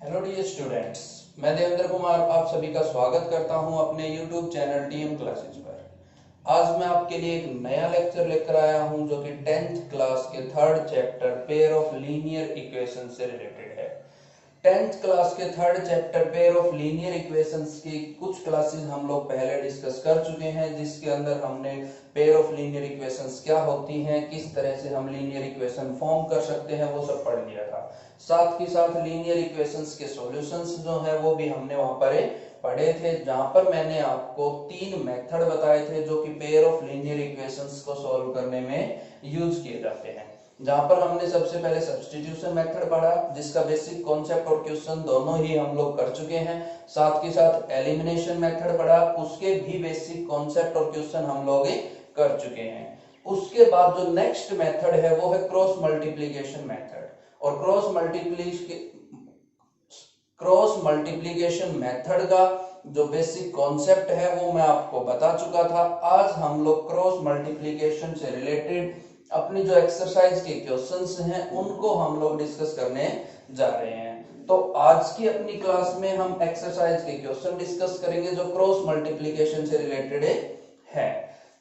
Hello dear students, मैं देवेंद्र कुमार आप सभी का स्वागत करता हूं अपने यूट्यूब चैनल टीएम क्लासेज पर। आज मैं आपके लिए एक नया लेक्चर लेकर आया हूं जो कि 10th क्लास के third chapter pair of linear equation से रिलेटेड है। 10th क्लास के third chapter pair of linear equations की कुछ क्लासेस हम लोग पहले डिस्कस कर चुके हैं, जिसके अंदर हमने पेयर ऑफ लीनियर इक्वेशंस क्या होती हैं, किस तरह से हम लीनियर इक्वेशन फॉर्म कर सकते हैं, वो सब पढ़ लिया था। साथ ही साथ लीनियर इक्वेशंस के सॉल्यूशंस जो है वो भी हमने वहां पर पढ़े थे, जहां पर मैंने आपको 3 मेथड बताए थे जो कि पेयर ऑफ लीनियर इक्वेशंस को सॉल्व करने में यूज किए जाते हैं। जहां पर हमने सबसे पहले सब्स्टिट्यूशन मेथड पढ़ा, जिसका बेसिक कॉन्सेप्ट और क्वेश्चन दोनों ही हम लोग कर चुके हैं। साथ ही साथ एलिमिनेशन मेथड पढ़ा, उसके भी बेसिक कॉन्सेप्ट और क्वेश्चन हम लोग कर चुके हैं। उसके बाद जो नेक्स्ट मेथड है वो है क्रॉस मल्टीप्लीकेशन मेथड, और क्रॉस मल्टीप्लीकेशन मेथड का जो बेसिक कॉन्सेप्ट है वो मैं आपको बता चुका था। आज हम लोग क्रॉस मल्टीप्लीकेशन से रिलेटेड अपनी जो एक्सरसाइज के क्वेश्चंस हैं उनको हम लोग डिस्कस करने जा रहे हैं। तो आज की अपनी क्लास में हम एक्सरसाइज के क्वेश्चन डिस्कस करेंगे जो क्रॉस मल्टीप्लीकेशन से रिलेटेड है।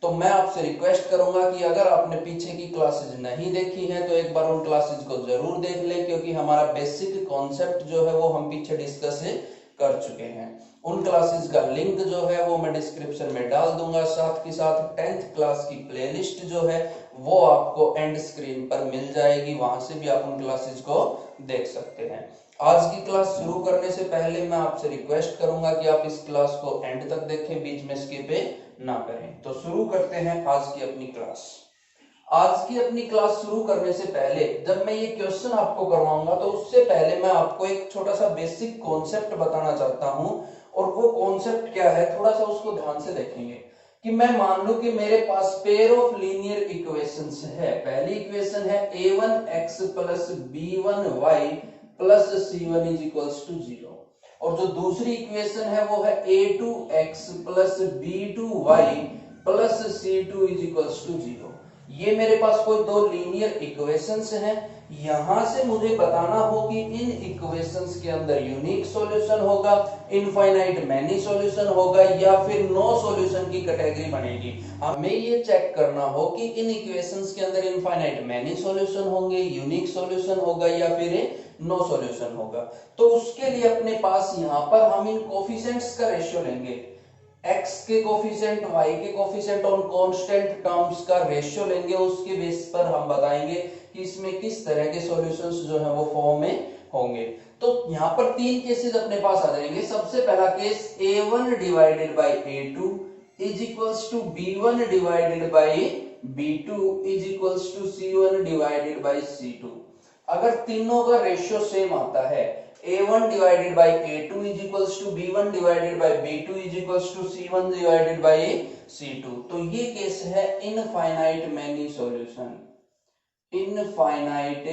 तो मैं आपसे रिक्वेस्ट करूंगा कि अगर आपने पीछे की क्लासेज नहीं देखी है तो एक बार उन क्लासेज को जरूर देख लें, क्योंकि हमारा बेसिक कॉन्सेप्ट जो है वो हम पीछे डिस्कस कर चुके हैं। उन क्लासेस का लिंक जो है वो मैं डिस्क्रिप्शन में डाल दूंगा। साथ ही साथ 10th क्लास की प्लेलिस्ट जो है वो आपको एंड स्क्रीन पर मिल जाएगी, वहां से भी आप उन क्लासेस को देख सकते हैं। आज की क्लास शुरू करने से पहले मैं आपसे रिक्वेस्ट करूंगा कि आप इस क्लास को एंड तक देखें, बीच में स्किप ना करें। तो शुरू करते हैं आज की अपनी क्लास। आज की अपनी क्लास शुरू करने से पहले जब मैं ये क्वेश्चन आपको करवाऊंगा तो उससे पहले मैं आपको एक छोटा सा बेसिक कॉन्सेप्ट बताना चाहता हूं, और वो कॉन्सेप्ट क्या है थोड़ा सा उसको ध्यान से देखेंगे। कि मैं मान लूं कि मेरे पास पेयर ऑफ लीनियर इक्वेशंस है। पहली इक्वेशन है a1x plus b1y plus c1 is equals to 0, और जो दूसरी इक्वेशन है वो है a2x plus b2y plus c2 is equals to 0। ये मेरे पास कोई दो लीनियर इक्वेशंस हैं। यहां से मुझे बताना हो कि इन इक्वेशंस के अंदर यूनिक सॉल्यूशन होगा, इनफाइनाइट मैनी सॉल्यूशन होगा, या फिर नो सॉल्यूशन की कैटेगरी बनेगी। हमें ये चेक करना हो कि इन इक्वेशंस के अंदर इनफाइनाइट मैनी सॉल्यूशन होंगे, यूनिक सॉल्यूशन होगा, या फिर नो सॉल्यूशन होगा। तो उसके लिए अपने पास यहाँ पर हम इन कोफिशिएंट्स का रेशियो लेंगे। x के कोफिशिएंट, y के कोफिशिएंट और कांस्टेंट टर्म्स का रेशियो लेंगे। उसके बेस पर हम बताएंगे कि इसमें किस तरह के सॉल्यूशंस जो है वो फॉर्म में होंगे। तो यहाँ पर 3 केसेस अपने पास आ जाएंगे। सबसे पहला case a1 divided by a2 is equals to b1 divided by b2 is equals to c1 divided by c2। अगर तीनों का रेशियो सेम आता है, a1 divided by a2 is equals to b1 divided by b2 is equals to c1 divided by c2, तो ये case है infinite many solution. Infinite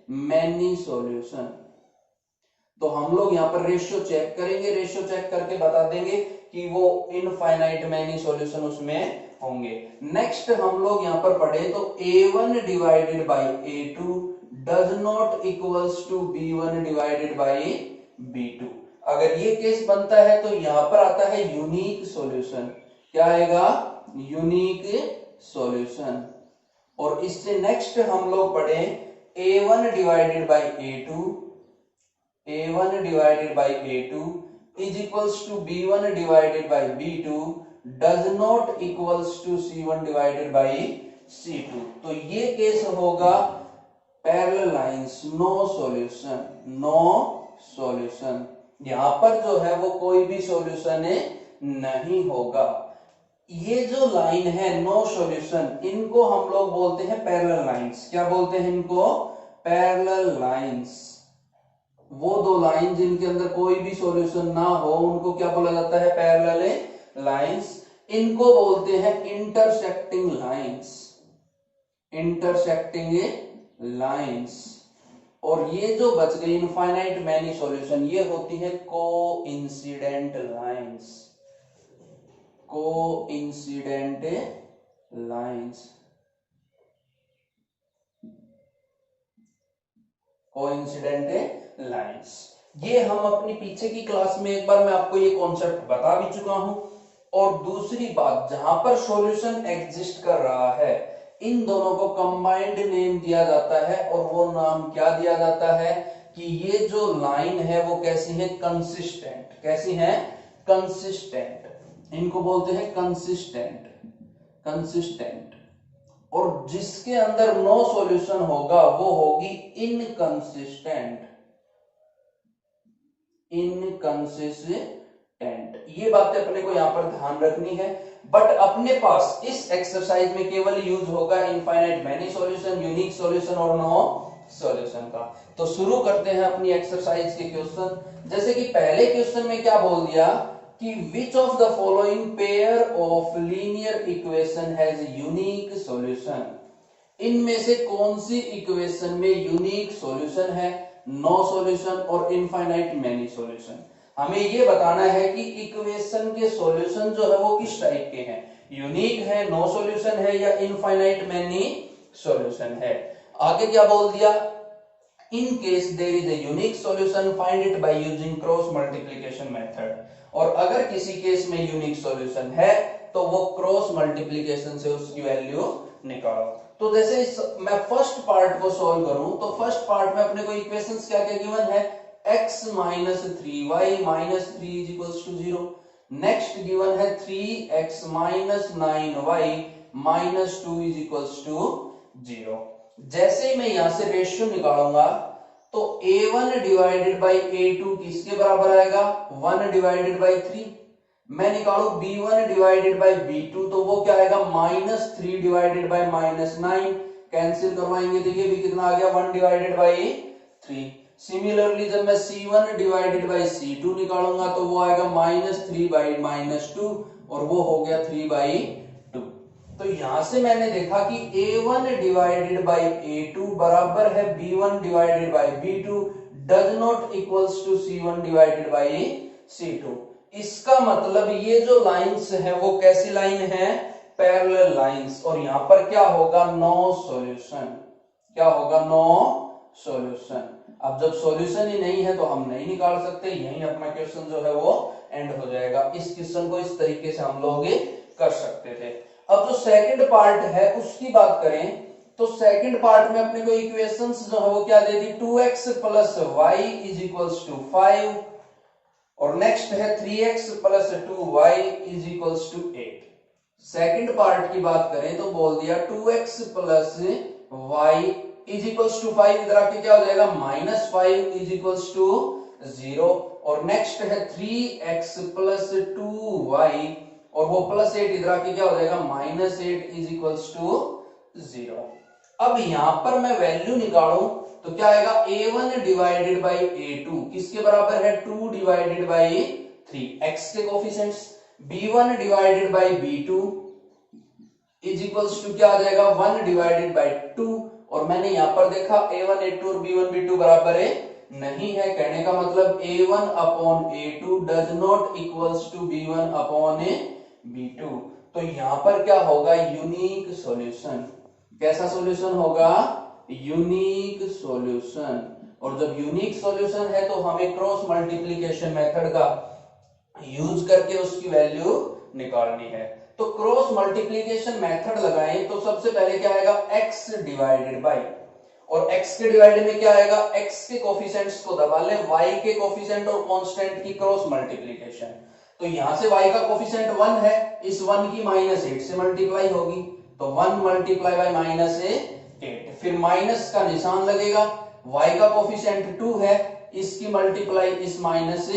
many solution. तो हम लोग यहाँ पर रेशियो चेक करेंगे, रेशियो चेक करके बता देंगे कि वो इनफाइनाइट मैनी सॉल्यूशन उसमें होंगे। नेक्स्ट हम लोग यहाँ पर पढ़े तो a1 divided by a2 does not equals to b1 divided by b2। अगर ये केस बनता है तो यहां पर आता है यूनिक सॉल्यूशन। क्या आएगा? Unique solution. और इससे नेक्स्ट हम लोग पढ़े a1 divided by a2, a1 divided by a2 is equals to b1 divided by b2 does not equals to c1 divided by c2। तो ये केस होगा parallel lines, no solution, no solution. यहां पर जो है वो कोई भी सॉल्यूशन नहीं होगा। ये जो लाइन है नो सॉल्यूशन, इनको हम लोग बोलते हैं पैरेलल लाइंस। क्या बोलते हैं इनको? Parallel lines. वो दो लाइन जिनके अंदर कोई भी सॉल्यूशन ना हो उनको क्या बोला जाता है? Parallel lines. इनको बोलते हैं इंटरसेक्टिंग लाइंस, इंटरसेक्टिंग लाइंस। और ये जो बच गई इनफाइनाइट मैनी सॉल्यूशन, ये होती है coincident lines, coincident lines, coincident lines. ये हम अपनी पीछे की क्लास में एक बार मैं आपको ये कॉन्सेप्ट बता भी चुका हूं। और दूसरी बात, जहां पर सॉल्यूशन एग्जिस्ट कर रहा है इन दोनों को कंबाइंड नेम दिया जाता है, और वो नाम क्या दिया जाता है कि ये जो लाइन है वो कैसी है, कंसिस्टेंट। कैसी है, कंसिस्टेंट। इनको बोलते हैं कंसिस्टेंट। कंसिस्टेंट। और जिसके अंदर नो सॉल्यूशन होगा वो होगी इनकंसिस्टेंट। इनकंसिस्टेंट। ये बातें अपने को यहां पर ध्यान रखनी है। बट अपने पास इस एक्सरसाइज में केवल यूज होगा infinite many solution, unique solution और नो सॉल्यूशन का। तो शुरू करते हैं अपनी एक्सरसाइज के क्वेश्चन। जैसे कि पहले क्वेश्चन में क्या बोल दिया कि which of the following pair of linear equation has unique solution. इनमें से कौन सी इक्वेशन में यूनिक सॉल्यूशन है, नो सॉल्यूशन और इनफाइनाइट मैनी सॉल्यूशन। हमें ये बताना है कि इक्वेशन के सॉल्यूशन जो है वो किस टाइप के हैं, यूनिक है, नो सॉल्यूशन है या इनफाइनाइट मैनी सॉल्यूशन है। आगे क्या बोल दिया, in case there is a unique solution find it by using cross multiplication method. और अगर किसी केस में यूनिक सॉल्यूशन है तो वो क्रॉस मल्टीप्लिकेशन से उसकी वैल्यू निकालो। तो जैसे मैं फर्स्ट पार्ट को सॉल्व करूं तो फर्स्ट पार्ट में अपने को इक्वेशंस क्या क्या गिवन है, x minus 3y minus 3 is equals to 0। Next given है 3x minus 9y minus 2 is equals to 0। जैसे ही मैं यहां से रेशियो निकालूंगा तो a1 डिवाइडेड बाई a2 किसके बराबर आएगा, 1 डिवाइडेड बाई 3। मैं निकालू b1 डिवाइडेड बाई b2 तो वो क्या आएगा, minus 3 divided by minus 9। Cancel करवाएंगे तो ये भी कितना आ गया, 1 डिवाइडेड बाई 3। सिमिलरली जब मैं c1 डिवाइडेड बाई c2 निकालूंगा तो वो आएगा माइनस 3 बाई माइनस 2 और वो हो गया 3 बाई 2। तो यहां से मैंने देखा कि a1 डिवाइडेड बाई a2 बराबर है b1 divided by b2 does not equals to c1 divided by c2। इसका मतलब ये जो लाइंस है वो कैसी लाइन है, पैरेलल लाइंस। और यहां पर क्या होगा, नो सॉल्यूशन। क्या होगा, नो सॉल्यूशन। अब जब सॉल्यूशन ही नहीं है तो हम नहीं निकाल सकते, यही अपना क्वेश्चन जो है वो एंड हो जाएगा। इस क्वेश्चन को इस तरीके से हम लोग कर सकते थे। अब जो सेकंड पार्ट है उसकी बात करें तो सेकंड पार्ट में अपने को इक्वेशंस जो है वो क्या दे दी, 2x plus Y is equals to 5 और नेक्स्ट है 3x plus 2y is equals to 8। Second part की बात करें तो बोल दिया 2x plus Y is equals to 5, इधर आके क्या हो जाएगा, माइनस 5 इज इक्वल्स टू 0। और नेक्स्ट है 3x प्लस 2y और वो प्लस 8 इधर आके क्या हो जाएगा, माइनस 8 इज इक्वल्स टू 0। अब यहां पर मैं वैल्यू निकालूं तो क्या आएगा, a1 डिवाइडेड बाई a2 किसके बराबर है, 2 डिवाइडेड बाई 3, x के coefficients. b1 divided by b2 is equals to क्या आ जाएगा, 1 डिवाइडेड बाई 2। और मैंने यहां पर देखा a1 a2 और b1 b2 बराबर है नहीं है, कहने का मतलब a1 upon a2 does not equals to b1 upon b2। तो यहां पर क्या होगा, यूनिक सॉल्यूशन। कैसा सॉल्यूशन होगा, यूनिक सॉल्यूशन। और जब यूनिक सॉल्यूशन है तो हमें क्रॉस मल्टीप्लिकेशन मेथड का यूज करके उसकी वैल्यू निकालनी है। तो क्रॉस मल्टीप्लिकेशन मेथड लगाएं तो सबसे पहले क्या आएगा, x डिवाइडेड बाई, और x के डिवाइड में क्या आएगा, x के कोफिशिएंट्स को दबा ले, y के कोफिशिएंट और कांस्टेंट की क्रॉस मल्टीप्लिकेशन। तो यहां से y का कोफिशिएंट 1 है, इस 1 की माइनस 8 से मल्टीप्लाई होगी तो 1 मल्टीप्लाई बाई माइनस 8, फिर माइनस का निशान लगेगा, y का कोफिशिएंट 2 है, इसकी मल्टीप्लाई इस माइनस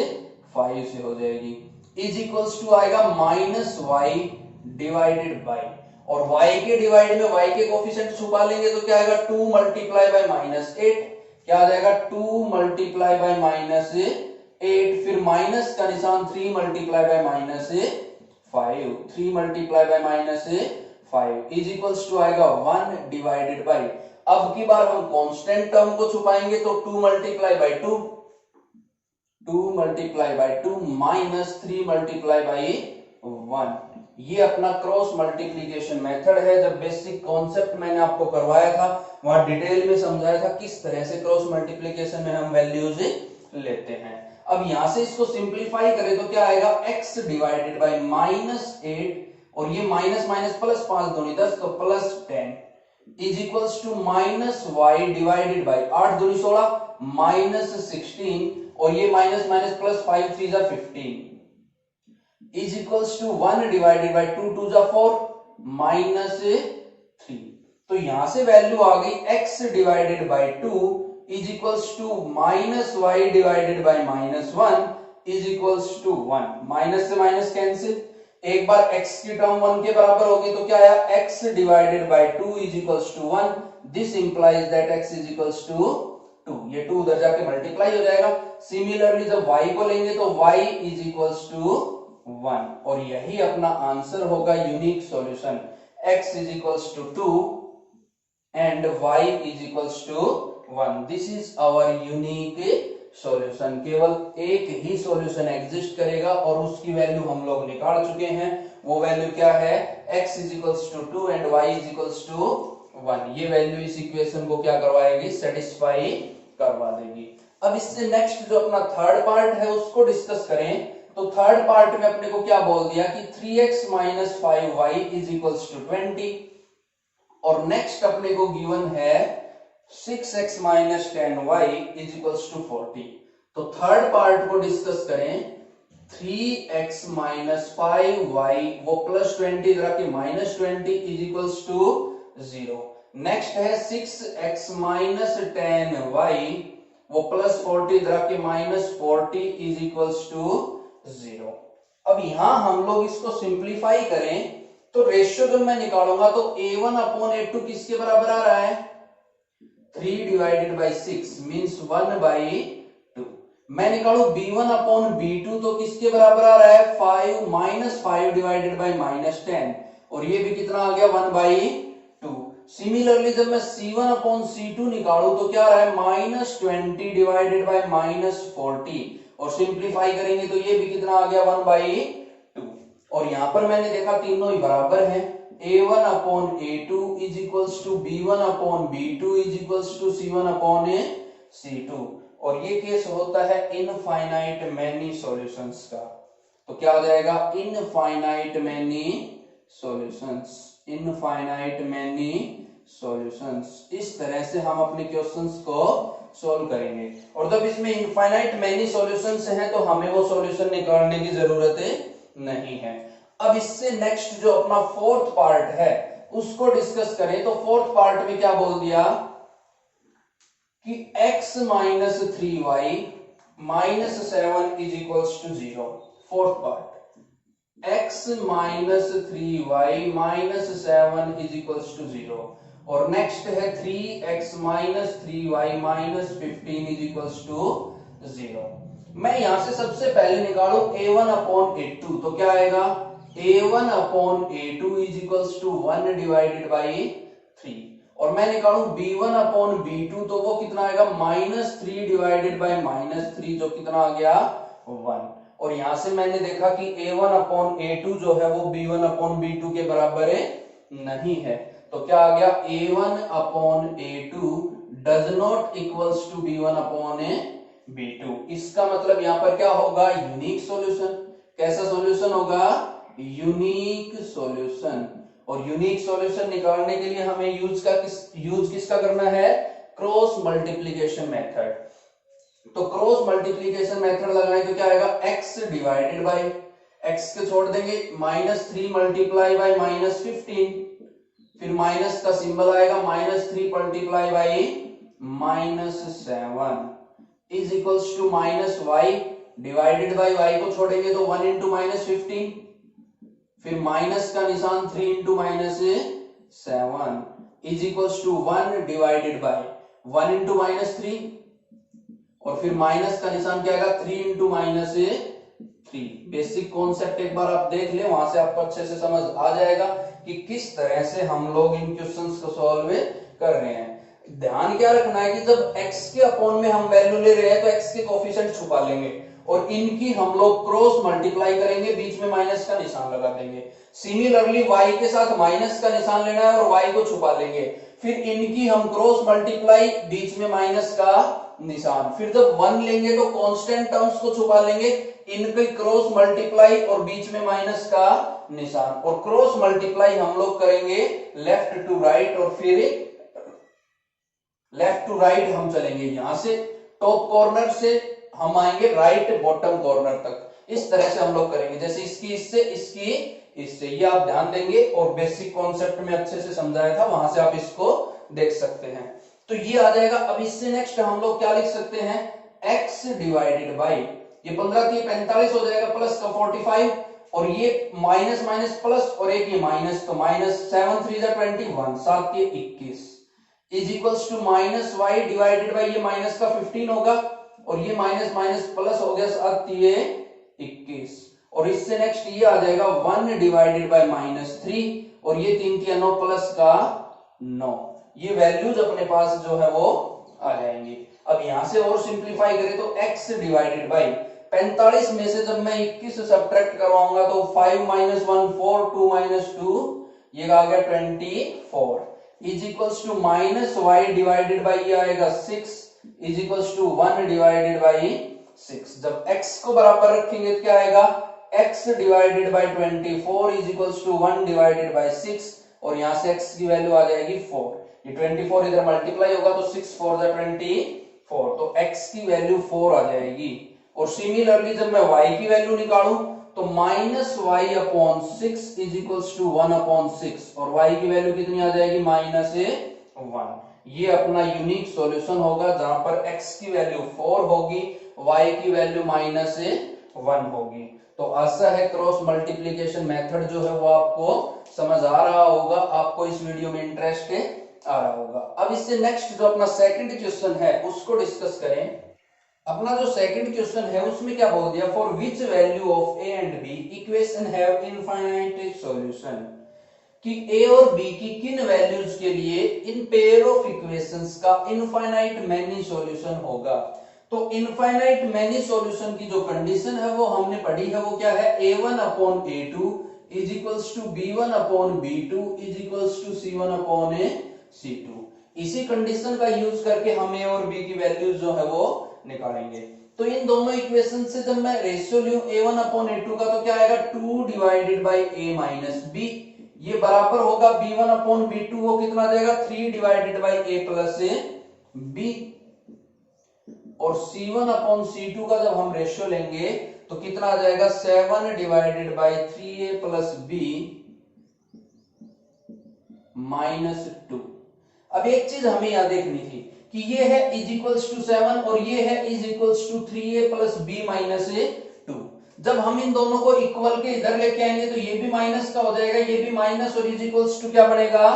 5 से हो जाएगी, इज इक्वल्स टू आएगा माइनस वाई डिवाइडेड बाई, और y के डिवाइड में y के कोफिशिएंट छुपा लेंगे तो क्या आएगा, 2 मल्टीप्लाई बाई माइनस 8, क्या आ जाएगा 2 मल्टीप्लाई बाई माइनस 8, फिर माइनस का निशान 3 multiply by minus 5, 3 multiply by minus 5 is equals to आएगा 1 डिवाइडेड बाई, अब की बार हम कांस्टेंट टर्म को छुपाएंगे तो 2 multiply by 2, 2 multiply by 2 minus 3 multiply by 1। ये अपना क्रॉस मल्टीप्लिकेशन मेथड है। जब बेसिक कॉन्सेप्ट मैंने आपको करवाया था वहां डिटेल में समझाया था किस तरह से क्रॉस मल्टीप्लिकेशन में हम वैल्यूज लेते हैं। अब यहां से इसको सिंप्लीफाई करें तो क्या आएगा, x डिवाइडेड बाई -8 और ये माइनस माइनस प्लस 5 दूनी 10 तो +10 is equals to -y divided by 8 दूनी 16 -16 और ये माइनस माइनस प्लस 5 3 जा 15 is equals to 1 divided by 2 2 जा 4 -3। तो यहां से वैल्यू आ गई x divided by 2 is equals to -y divided by -1 is equals to 1। Minus से माइनस कैंसिल, एक बार x की टर्म 1 के बराबर होगी तो क्या आया, x divided by 2 is equals to 1। This implies that x is equals to 2। ये 2 उधर जाके मल्टीप्लाई हो जाएगा। सिमिलरली जब y को लेंगे तो y इज इक्वल्स टू 1 और यही अपना आंसर होगा unique solution. x is equals to 2 and y is equals to 1. This is our unique solution. केवल एक ही सॉल्यूशन एग्जिस्ट करेगा और उसकी वैल्यू हम लोग निकाल चुके हैं। वो वैल्यू क्या है, x is equals to 2 and y is equals to 1। ये वैल्यू इस इक्वेशन को क्या करवाएगी, सेटिस्फाई करवा देगी। अब इससे नेक्स्ट जो अपना थर्ड पार्ट है उसको डिस्कस करें तो थर्ड पार्ट में अपने को क्या बोल दिया कि 3x - 5y is equals to 20 और नेक्स्ट अपने को गिवन है 6x - 10y is equals to 40। तो थर्ड पार्ट को डिस्कस करें, 3x - 5y वो +20 इधर आके -20 इज इक्वल्स टू 0। नेक्स्ट है 6x - 10y वो +40 इधर आके -40 इज इक्वल्स टू 0। अब यहां हम लोग इसको सिंप्लीफाई करें तो रेशियो जब मैं निकालूंगा तो a1 अपॉन a2 किसके बराबर आ रहा है, 3 डिवाइडेड बाई 6 मींस 1/2। मैं निकालू b1 अपॉन b2 तो किसके बराबर आ रहा है, 5 - 5 डिवाइडेड बाई -10 और ये भी कितना आ गया, 1/2। सिमिलरली जब मैं c1 अपॉन c2 निकालू तो क्या आ रहा है, -20 डिवाइडेड बाई -40 और सिंप्लीफाई करेंगे तो ये भी कितना आ गया, 1/2। और यहां पर मैंने देखा तीनों ही बराबर हैं, a1 upon a2 is equals to b1 upon b2 is equals to c1 upon c2 और ये केस होता है इनफाइनाइट मैनी सॉल्यूशंस का। तो क्या हो जाएगा, infinite many solutions, infinite many solutions. इस तरह से हम अपने क्वेश्चंस को सॉल्व करेंगे और जब इसमें इनफाइनाइट मैनी सॉल्यूशंस हैं तो हमें वो सॉल्यूशन निकालने की जरूरत नहीं है। अब इससे नेक्स्ट जो अपना फोर्थ पार्ट है उसको डिस्कस करें तो फोर्थ पार्ट में क्या बोल दिया कि x - 3y - 7 is equals to 0। Fourth part x - 3y - 7 is equals to 0 और नेक्स्ट है 3x - 3y - 15 is equals to 0। मैं यहां से सबसे पहले निकालू a1 अपॉन a2 तो क्या आएगा, a1 upon a2 is equals to 1 divided by 3 और मैं निकालू b1 अपॉन b2 तो वो कितना आएगा, -3 डिवाइडेड बाई -3 जो कितना आ गया, 1। और यहां से मैंने देखा कि a1 अपॉन a2 जो है वो b1 अपॉन b2 के बराबर नहीं है तो क्या आ गया, a1 upon a2 does not equals to b1 upon b2। इसका मतलब यहां पर क्या होगा, यूनिक सॉल्यूशन। कैसा सॉल्यूशन होगा, यूनिक सॉल्यूशन। और यूनिक सॉल्यूशन निकालने के लिए हमें यूज किसका करना है, क्रॉस मल्टीप्लीकेशन मेथड। तो क्रॉस मल्टीप्लीकेशन मेथड लगाए तो क्या आएगा, x डिवाइडेड बाई x के छोड़ देंगे -3 मल्टीप्लाई बाई -15 फिर माइनस का सिंबल आएगा -3 multiply by -7 is equals to -y divided by y को छोड़ेंगे तो 1 इंटू -15 फिर माइनस का निशान 3 into -7 is equals to 1 divided by 1 into -3 और फिर माइनस का निशान क्या आएगा, 3 इंटू -3। बेसिक कॉन्सेप्ट एक बार आप देख ले, वहां से आपको अच्छे से समझ आ जाएगा कि किस तरह से हम लोग इन क्वेश्चंस को सॉल्व कर रहे हैं। ध्यान क्या रखना है कि जब x के अपॉन में हम वैल्यू ले रहे हैं तो x के कोफिशिएंट छुपा लेंगे और इनकी हम लोग क्रॉस मल्टीप्लाई करेंगे, बीच में माइनस का निशान लगा देंगे। सिमिलरली y के साथ माइनस का निशान लेना है और y को छुपा लेंगे, फिर इनकी हम क्रॉस मल्टीप्लाई, बीच में माइनस का निशान। फिर जब 1 लेंगे तो कांस्टेंट टर्म्स को छुपा लेंगे, इनके क्रॉस मल्टीप्लाई और बीच में माइनस का निशान, और क्रॉस मल्टीप्लाई हम लोग करेंगे लेफ्ट टू राइट, और फिर लेफ्ट टू राइट हम चलेंगे, यहां से टॉप कॉर्नर से हम आएंगे राइट बॉटम कॉर्नर तक। इस तरह से हम लोग करेंगे, जैसे इसकी इससे, इसकी इससे, ये आप ध्यान देंगे, और बेसिक कॉन्सेप्ट में अच्छे से समझाया था, वहां से आप इसको देख सकते हैं। तो ये आ जाएगा। अब इससे नेक्स्ट हम लोग क्या लिख सकते हैं, x डिवाइडेड बाई, ये 15 की 45 हो जाएगा, प्लस का 45, और ये माइनस माइनस प्लस, और एक ये माइनस, तो माइनस 7 3 21, 7 के 21, is equals to minus Y divided by, ये माइनस का 15 होगा, और ये माइनस माइनस प्लस हो गया 7 ये 21, और इससे नेक्स्ट ये आ जाएगा 1 डिवाइडेड बाई माइनस 3, और ये 3 की 9 प्लस का 9, ये वैल्यूज अपने पास जो है वो आ जाएंगी। अब यहां से और सिंप्लीफाई करें तो x डिवाइडेड बाई 45 में से जब मैं 21 सब्ट्रैक्ट करवाऊंगा तो 5 माइनस 1 4, 2 माइनस 2, ये आ गया 24, is equals to minus Y divided by, ये आएगा 6, is equals to 1 divided by 6। जब x को बराबर रखेंगे तो क्या आएगा, x divided by 24 is equals to 1 divided by 6, और यहां से x की वैल्यू आ जाएगी 4, ये 24 इधर मल्टीप्लाई होगा तो 6 4 जा 24, तो x की वैल्यू 4 आ जाएगी। और सिमिलरली जब मैं y की वैल्यू निकालूं तो minus Y upon 6 is equals to 1 upon 6, और y की वैल्यू कितनी आ जाएगी, माइनस 1। ये अपना यूनिक सॉल्यूशन होगा जहां पर x की वैल्यू 4 होगी, y की वैल्यू माइनस 1 होगी। तो आशा है क्रॉस मल्टीप्लीकेशन मेथड जो है वो आपको समझ आ रहा होगा, आपको इस वीडियो में इंटरेस्ट आ रहा होगा। अब इससे नेक्स्ट जो अपना सेकंड क्वेश्चन है उसको डिस्कस करें। अपना जो सेकंड क्वेश्चन है उसमें क्या बोल दिया, for which value of A and B equation have infinite solution, कि ए और बी की किन वैल्यूज के लिए इन पेयर ऑफ इक्वेशंस का इनफाइनाइट मैनी सॉल्यूशन होगा। तो इनफाइनाइट मैनी सॉल्यूशन की जो कंडीशन है वो हमने पढ़ी है, वो क्या है, a1 upon a2 is equals to b1 upon b2 is equals to c1 upon c2। इसी कंडीशन का यूज करके हम a और b की वैल्यूज जो है वो निकालेंगे। तो इन दोनों इक्वेशन से जब मैं रेशियो लूं a1 अपॉन a2 का तो क्या आएगा, 2 divided by a minus b, ये बराबर होगा b1 अपॉन b2, वो कितना जाएगा, 3 divided by a plus b, और c1 अपॉन c2 का जब हम रेशियो लेंगे तो कितना आ जाएगा, 7 divided by 3a plus b minus 2। अब एक चीज हमें यहां देखनी थी कि ये है इज इक्वल्स टू 7 और ये है is equals to 3a plus b minus 2। जब हम इन दोनों को इक्वल के इधर लेके आएंगे तो ये भी माइनस का हो जाएगा, ये भी माइनस, और इज इक्वल्स टू क्या बनेगा,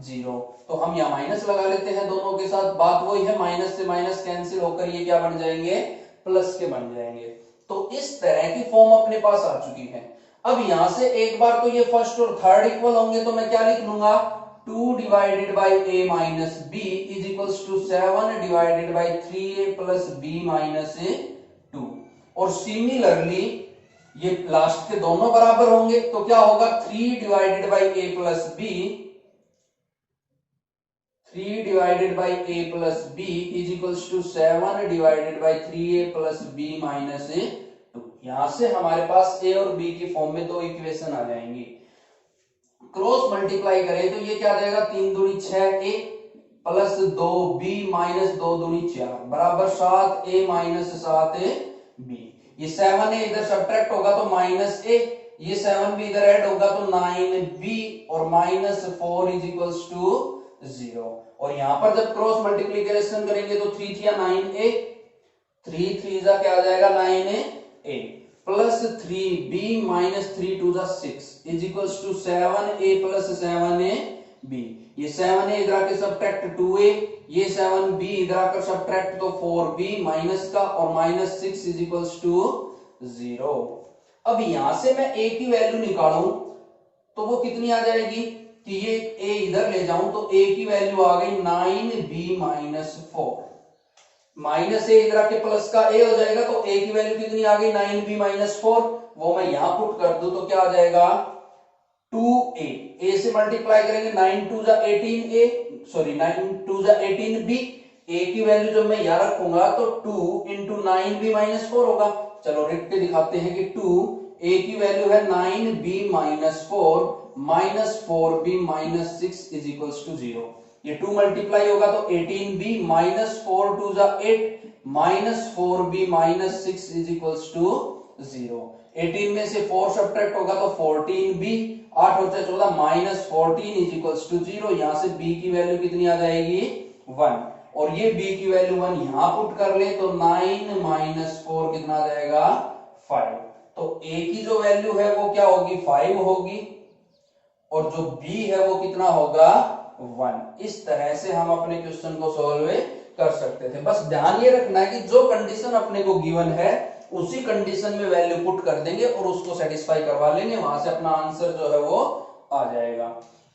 0। तो हम यहाँ माइनस लगा लेते हैं दोनों के साथ, बात वही है, माइनस से माइनस कैंसिल होकर ये क्या बन जाएंगे, प्लस के बन जाएंगे। तो इस तरह की फॉर्म अपने पास आ चुकी है। अब यहां से एक बार तो ये फर्स्ट और थर्ड इक्वल होंगे तो मैं क्या लिख लूंगा, 2 divided by a minus b is equals to 7 divided by 3a plus b minus 2। और सिमिलरली ये लास्ट के दोनों बराबर होंगे तो क्या होगा, 3 divided by a plus b, 3 divided by a plus b is equals to 7 divided by 3a plus b minus 2। यहां से हमारे पास a और b की फॉर्म में दो इक्वेशन आ जाएंगी। क्रॉस मल्टीप्लाई करें तो ये क्या आ जाएगा, 3 दूनी 6a प्लस 2b माइनस 2 दूनी 4 बराबर 7a माइनस 7b। ये 7a इधर सब्ट्रैक्ट होगा तो माइनस a, ये 7 भी इधर ऐड होगा तो 9b, और माइनस 4 इज इक्वल्स टू 0। और यहां पर जब क्रॉस मल्टीप्लिकेशन करेंगे तो 3 3 9a, 3 3 जा क्या आ जाएगा, 9a प्लस 3b माइनस 3 2 जा 6 is equals to 7a plus 7ab। ये 7a इधर आके सब्ट्रैक्ट 2a, ये 7b इधर आकर सब्ट्रैक्ट तो 4b माइनस का, और माइनस 6 इज इक्वल्स टू 0। अब यहां से मैं a की वैल्यू निकालूं तो वो कितनी आ जाएगी, कि ये a इधर ले जाऊं तो a की वैल्यू आ गई 9b माइनस 4, माइनस ए इधर आके प्लस का a हो जाएगा तो a की वैल्यू कितनी आ गई, 9b माइनस 4, वो मैं यहां पुट कर दूं तो क्या आ जाएगा, 2a, a से मल्टीप्लाई करेंगे 9 2 जा 18a, सॉरी 9 2 जा 18b, a की वैल्यू जब मैं यहाँ रखूंगा तो 2 इंटू 9b माइनस 4 होगा। चलो लिख के दिखाते हैं कि 2 a की वैल्यू है 9b minus 4 minus 4b minus 6 is equals to 0। ये 2 मल्टीप्लाई होगा तो 18b माइनस 4 2 जा 8 minus 4b minus 6 is equals to 0। 18 में से 4 सब्ट्रैक्ट होगा तो 14b 8 होता है 14 माइनस 14 इज इक्वल्स टू 0। यहां से b की वैल्यू कितनी आ जाएगी 1 और ये b की वैल्यू 1 यहां पुट कर ले तो 9 माइनस 4 कितना आ जाएगा 5। तो a की जो वैल्यू है वो क्या होगी 5 होगी और जो b है वो कितना होगा 1। इस तरह से हम अपने क्वेश्चन को सॉल्व कर सकते थे। बस ध्यान ये रखना है कि जो कंडीशन अपने को गिवन है उसी कंडीशन में वैल्यू पुट कर देंगे और उसको सेटिस्फाई करवा लेंगे, वहां से अपना आंसर जो है वो आ जाएगा।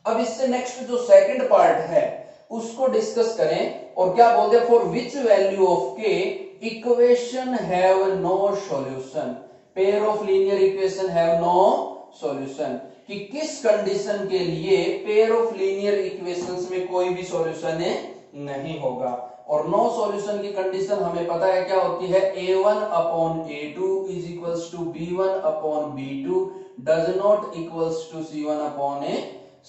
अब इससे नेक्स्ट जो सेकंड पार्ट है उसको डिस्कस करें और क्या बोलते हैं for which value of K equation have no solution, pair of linear equation have no solution, कि किस कंडीशन के लिए पेयर ऑफ लीनियर इक्वेशंस में कोई भी सॉल्यूशन नहीं होगा। और नो सॉल्यूशन की कंडीशन हमें पता है क्या होती है a1 upon a2 is equals to b1 upon b2 does not equals to c1 upon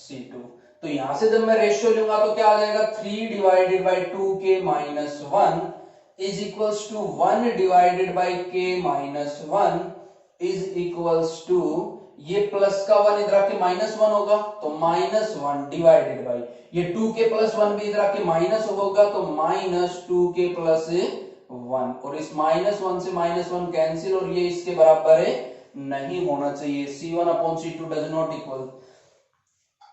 c2। तो यहां से जब मैं रेशियो लूंगा तो क्या आ जाएगा 3 divided by 2k minus 1 is equals to 1 divided by k minus 1 is equals to ये प्लस का 1 इधर आके माइनस 1 होगा तो माइनस 1 डिवाइडेड बाई ये 2k प्लस 1 भी इधर आके माइनस होगा तो माइनस 2k प्लस 1 और इस माइनस 1 से माइनस 1 कैंसिल और ये इसके बराबर नहीं होना चाहिए। c1 upon c2 does not equal.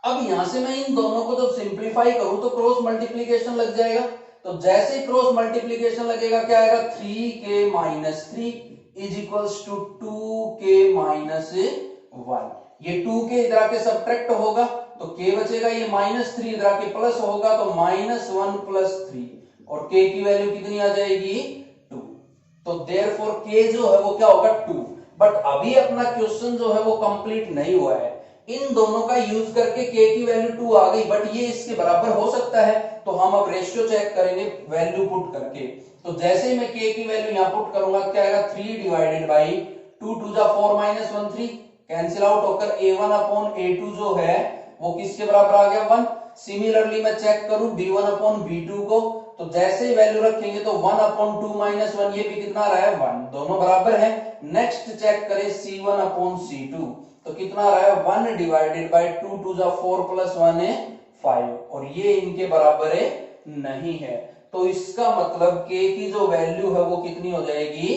अब यहां से मैं इन दोनों को जब सिंप्लीफाई करूं तो क्रॉस मल्टीप्लीकेशन लग जाएगा। तो जैसे ही क्रॉस मल्टीप्लीकेशन लगेगा क्या आएगा 3k minus 3 is equals to 2k minus 1। ये 2k इधर आके सब्ट्रैक्ट होगा तो k बचेगा, ये माइनस 3 इधर आके प्लस होगा तो माइनस 1 प्लस 3 और k की वैल्यू कितनी आ जाएगी 2। तो देयरफॉर k जो है वो क्या होगा 2। बट अभी अपना क्वेश्चन जो है वो कंप्लीट नहीं हुआ है। इन दोनों का यूज करके k की वैल्यू 2 आ गई बट ये इसके बराबर हो सकता है तो हम अब रेशियो चेक करेंगे वैल्यू पुट करके। तो जैसे ही मैं k की वैल्यू यहां पुट करूंगा क्या आएगा 3 डिवाइडेड बाई 2 2 जा 4 माइनस 1 3 कैंसिल आउट होकर a1 अपॉन a2 जो है वो किसके बराबर आ गया 1। सिमिलरली मैं चेक करूं b1 अपॉन b2 को तो जैसे ही वैल्यू रखेंगे तो 1 अपॉन 2 माइनस 1 ये भी कितना आ रहा है 1, दोनों बराबर है। नेक्स्ट चेक करें c1 अपॉन c2 तो कितना आ रहा है 1 डिवाइडेड बाई 2 2 जा 4 प्लस 1 है 5 और ये इनके बराबर है नहीं है। तो इसका मतलब k की जो वैल्यू है वो कितनी हो जाएगी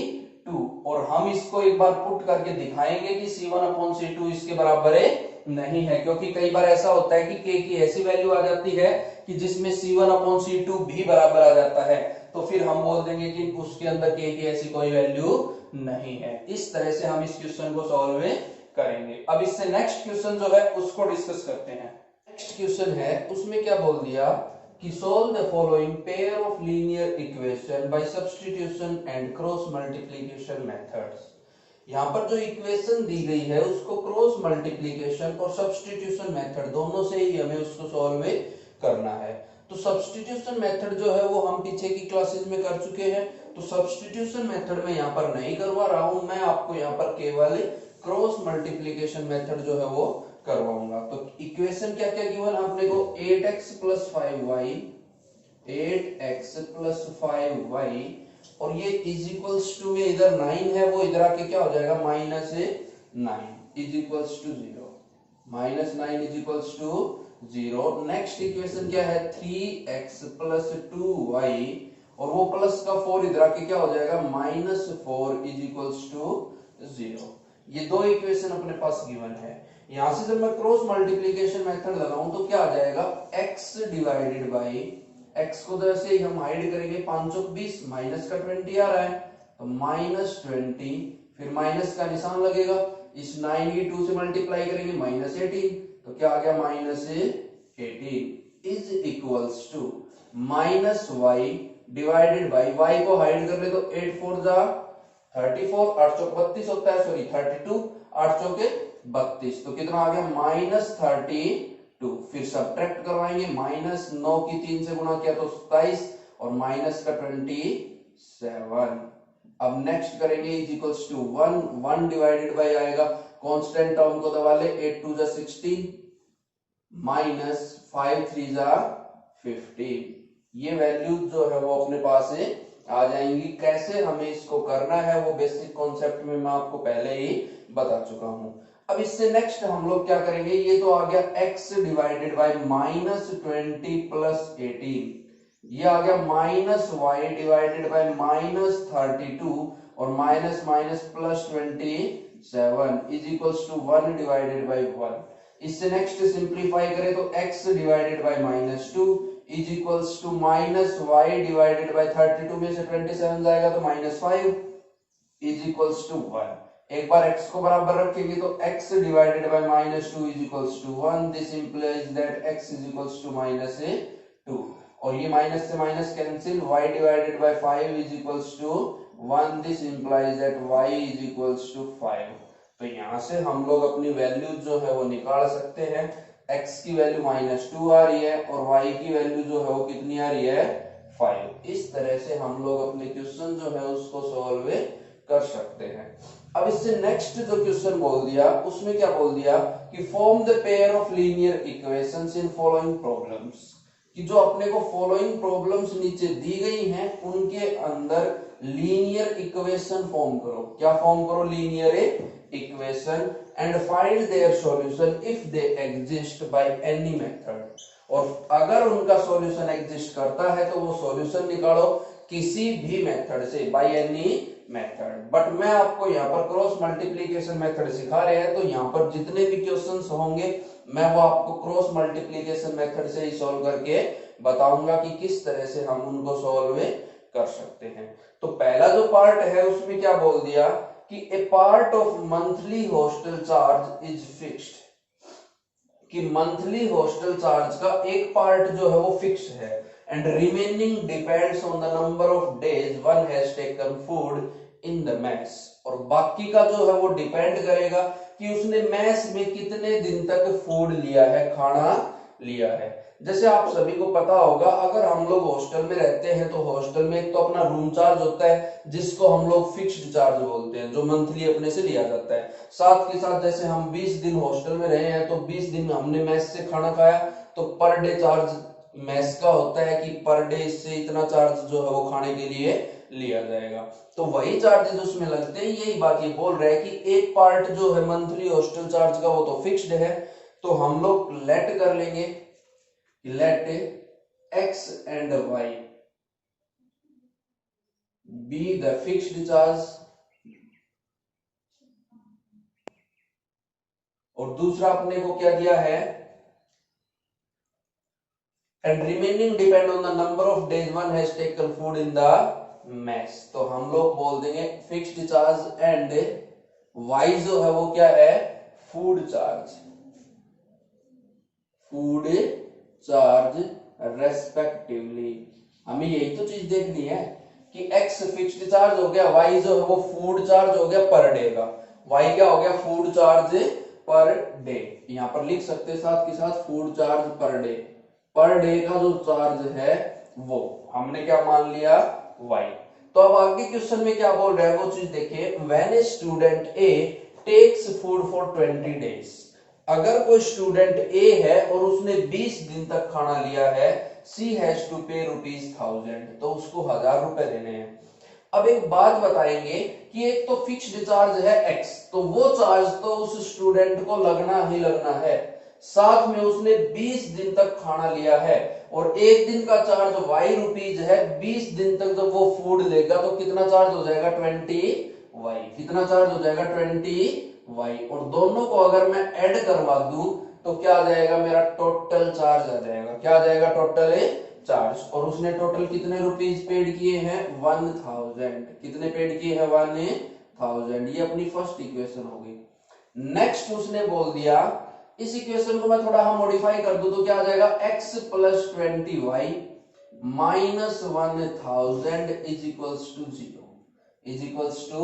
2 और हम इसको एक बार पुट करके दिखाएंगे कि c1 अपॉन c2 इसके बराबर है नहीं है, क्योंकि कई बार ऐसा होता है कि k की ऐसी वैल्यू आ जाती है कि जिसमें c1 अपॉन c2 भी बराबर आ जाता है तो फिर हम बोल देंगे कि उसके अंदर k की ऐसी कोई वैल्यू नहीं है। इस तरह से हम इस क्वेश्चन को सॉल्व करेंगे। अब इससे नेक्स्ट क्वेश्चन जो है उसको डिस्कस करते हैं। नेक्स्ट क्वेश्चन है उसमें क्या बोल दिया कि solve the following pair of linear equation by substitution and cross multiplication methods। यहाँ पर जो इक्वेशन दी गई है उसको क्रॉस मल्टीप्लीकेशन और सब्स्टिट्यूशन मेथड दोनों से ही हमें उसको सॉल्व करना है। तो सब्स्टिट्यूशन मेथड जो है वो हम पीछे की क्लासेस में कर चुके हैं तो सब्स्टिट्यूशन मेथड में यहाँ पर नहीं करवा रहा हूं, मैं आपको यहाँ पर केवल क्रॉस मल्टीप्लीकेशन मेथड जो है वो करवाऊंगा। तो इक्वेशन क्या क्या गिवन अपने को 8x plus 5y 8x plus 5y और ये इज इक्वल्स टू में इधर 9 है वो इधर आके क्या हो जाएगा minus 9 is equals to 0 minus 9 is equals to 0। Next equation क्या है 3x प्लस 2y और वो प्लस का 4 इधर आके क्या हो जाएगा माइनस 4 इज इक्वल्स टू 0। ये दो इक्वेशन अपने पास गिवन है। यहां से जब मैं क्रॉस मल्टीप्लीकेशन मेथड लगाऊं तो क्या आ जाएगा x डिवाइडेड बाई x को जैसे ही हम हाइड करेंगे 5 चौक 20 माइनस का 20 आ रहा है तो माइनस 20 फिर माइनस का निशान लगेगा, इस 9 की 2 से मल्टीप्लाई करेंगे माइनस 18 तो क्या आ गया minus 18 is equals to minus y divided by y को हाइड कर ले तो 8 4 जा 34 8 चौक 32 होता है, सॉरी 32 8 चौक 32 तो कितना आ गया माइनस 32। फिर सब्ट्रैक्ट करवाएंगे माइनस 9 की 3 से गुणा किया तो 27 और माइनस का 27। अब नेक्स्ट करेंगे is equals to 1 divided by आएगा, कांस्टेंट टर्म को दबा ले, 8 2 जा 16 माइनस 5 3 जा 15। ये वैल्यू जो है वो अपने पास है आ जाएंगी। कैसे हमें इसको करना है वो बेसिक कॉन्सेप्ट में मैं आपको पहले ही बता चुका हूं। अब इससे नेक्स्ट हम लोग क्या करेंगे, ये तो आ गया x divided by minus 20 plus 18, ये आ गया minus y divided by minus 32 और minus minus plus 27 is equals to 1 divided by 1। इससे नेक्स्ट सिंप्लीफाई करें तो x divided by minus 2 is equals to minus y divided by 32 में से 27 जाएगा तो माइनस 5 इज इक्वल्स टू 1। एक बार x को बराबर रखेंगे तो x divided by minus 2 is equals to 1। This implies that x is equals to minus 2 और ये माइनस से minus cancel, y divided by 5 is equals to 1। This implies that y is equals to 5। तो यहां से हम लोग अपनी value जो है वो निकाल सकते हैं। x की वैल्यू माइनस 2 आ रही है और y की वैल्यू जो है वो कितनी आ रही है 5। इस तरह से हम लोग अपने क्वेश्चन जो है उसको सॉल्व कर सकते हैं। अब इससे नेक्स्ट जो क्वेश्चन बोल दिया उसमें क्या बोल दिया कि form the pair of linear equations in following problems, कि जो अपने को फॉलोइंग प्रॉब्लम्स नीचे दी गई हैं उनके अंदर लीनियर इक्वेशन फॉर्म करो। क्या फॉर्म करो, linear equation and find their solution if they exist by any method. और अगर उनका सॉल्यूशन एग्जिस्ट करता है तो वो सॉल्यूशन निकालो किसी भी मेथड से, बाय एनी मेथड। बट मैं आपको यहाँ पर क्रॉस मल्टीप्लीकेशन मेथड सिखा रहे हैं तो यहाँ पर जितने भी क्वेश्चंस होंगे मैं वो आपको क्रॉस मल्टीप्लीकेशन मेथड से ही सॉल्व करके बताऊंगा कि किस तरह से हम उनको सॉल्व कर सकते हैं। तो पहला जो पार्ट है उसमें क्या बोल दिया कि a part of monthly hostel charge is fixed, कि मंथली हॉस्टल चार्ज का एक पार्ट जो है वो फिक्स है and remaining depends on the number of days one has taken food in the mess. और बाकी का जो है वो डिपेंड करेगा कि उसने मेस में कितने दिन तक फूड लिया है, खाना लिया है। जैसे आप सभी को पता होगा अगर हम लोग हॉस्टल में रहते हैं तो हॉस्टल में एक तो अपना रूम चार्ज होता है जिसको हम लोग फिक्स्ड चार्ज बोलते हैं, जो मंथली अपने से लिया जाता है। साथ के साथ जैसे हम 20 दिन हॉस्टल में रहे हैं तो 20 दिन हमने मेस से खाना खाया तो पर डे चार्ज मेस का होता है कि पर डे इससे इतना चार्ज जो है वो खाने के लिए लिया जाएगा। तो वही चार्जेस उसमें लगते हैं। यही बात ये बोल रहा है कि एक पार्ट जो है मंथली हॉस्टल चार्ज का वो तो फिक्स्ड है, तो हम लोग लेट कर लेंगे, late x and y be the fixed charge और दूसरा अपने को क्या दिया है and remaining depend on the number of days one has taken food in the mess। तो हम लोग बोल देंगे फिक्स्ड चार्ज एंड y जो है वो क्या है food charge, food charge respectively. हमें यही तो चीज देखनी है कि x फिक्स्ड चार्ज हो गया, y जो है वो फूड चार्ज हो गया पर डे का, y क्या हो गया फूड चार्ज पर डे। यहां पर लिख सकते हैं साथ के साथ फूड चार्ज पर डे का जो चार्ज है वो हमने क्या मान लिया y। तो अब आगे क्वेश्चन में क्या बोल रहा है वो चीज देखिए, when a student a takes food for 20 days. अगर कोई स्टूडेंट ए है और उसने 20 दिन तक खाना लिया है, सी हैज टू पे ₹1000, तो उसको 1000 रुपए देने हैं। अब एक बात बताएंगे कि एक तो फिक्स्ड चार्ज है x, तो वो चार्ज तो उस स्टूडेंट को लगना ही लगना है, साथ में उसने 20 दिन तक खाना लिया है और एक दिन का चार्ज y रुपीज है। 20 दिन तक जब वो फूड लेगा तो कितना चार्ज हो जाएगा 20y, कितना चार्ज हो जाएगा 20y। और दोनों को अगर मैं ऐड करवा दूं तो क्या आ जाएगा मेरा टोटल चार्ज आ जाएगा, क्या आ जाएगा टोटल चार्ज। और उसने टोटल कितने रुपीज पेड किए हैं 1000, कितने पेड किए हैं 1000। ये अपनी फर्स्ट इक्वेशन हो गई। नेक्स्ट उसने बोल दिया, इस इक्वेशन को मैं थोड़ा हम मॉडिफाई कर दूं तो क्या आ जाएगा x plus 20y minus 1000 is equals to 0, is equals to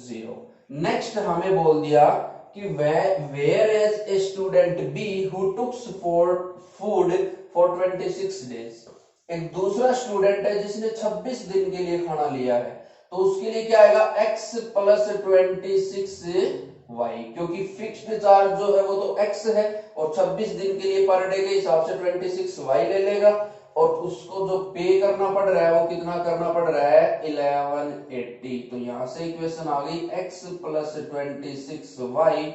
0। Next हमें बोल दिया कि where as a student B who took for food for 26 days. एक दूसरा स्टूडेंट है जिसने 26 दिन के लिए खाना लिया है, तो उसके लिए क्या आएगा x प्लस 26y, क्योंकि फिक्स्ड चार्ज जो है वो तो x है और 26 दिन के लिए पर डे के हिसाब से 26y ले लेगा, और उसको जो पे करना पड़ रहा है वो कितना करना पड़ रहा है 1180। तो यहां से इक्वेशन आ गई x plus 26y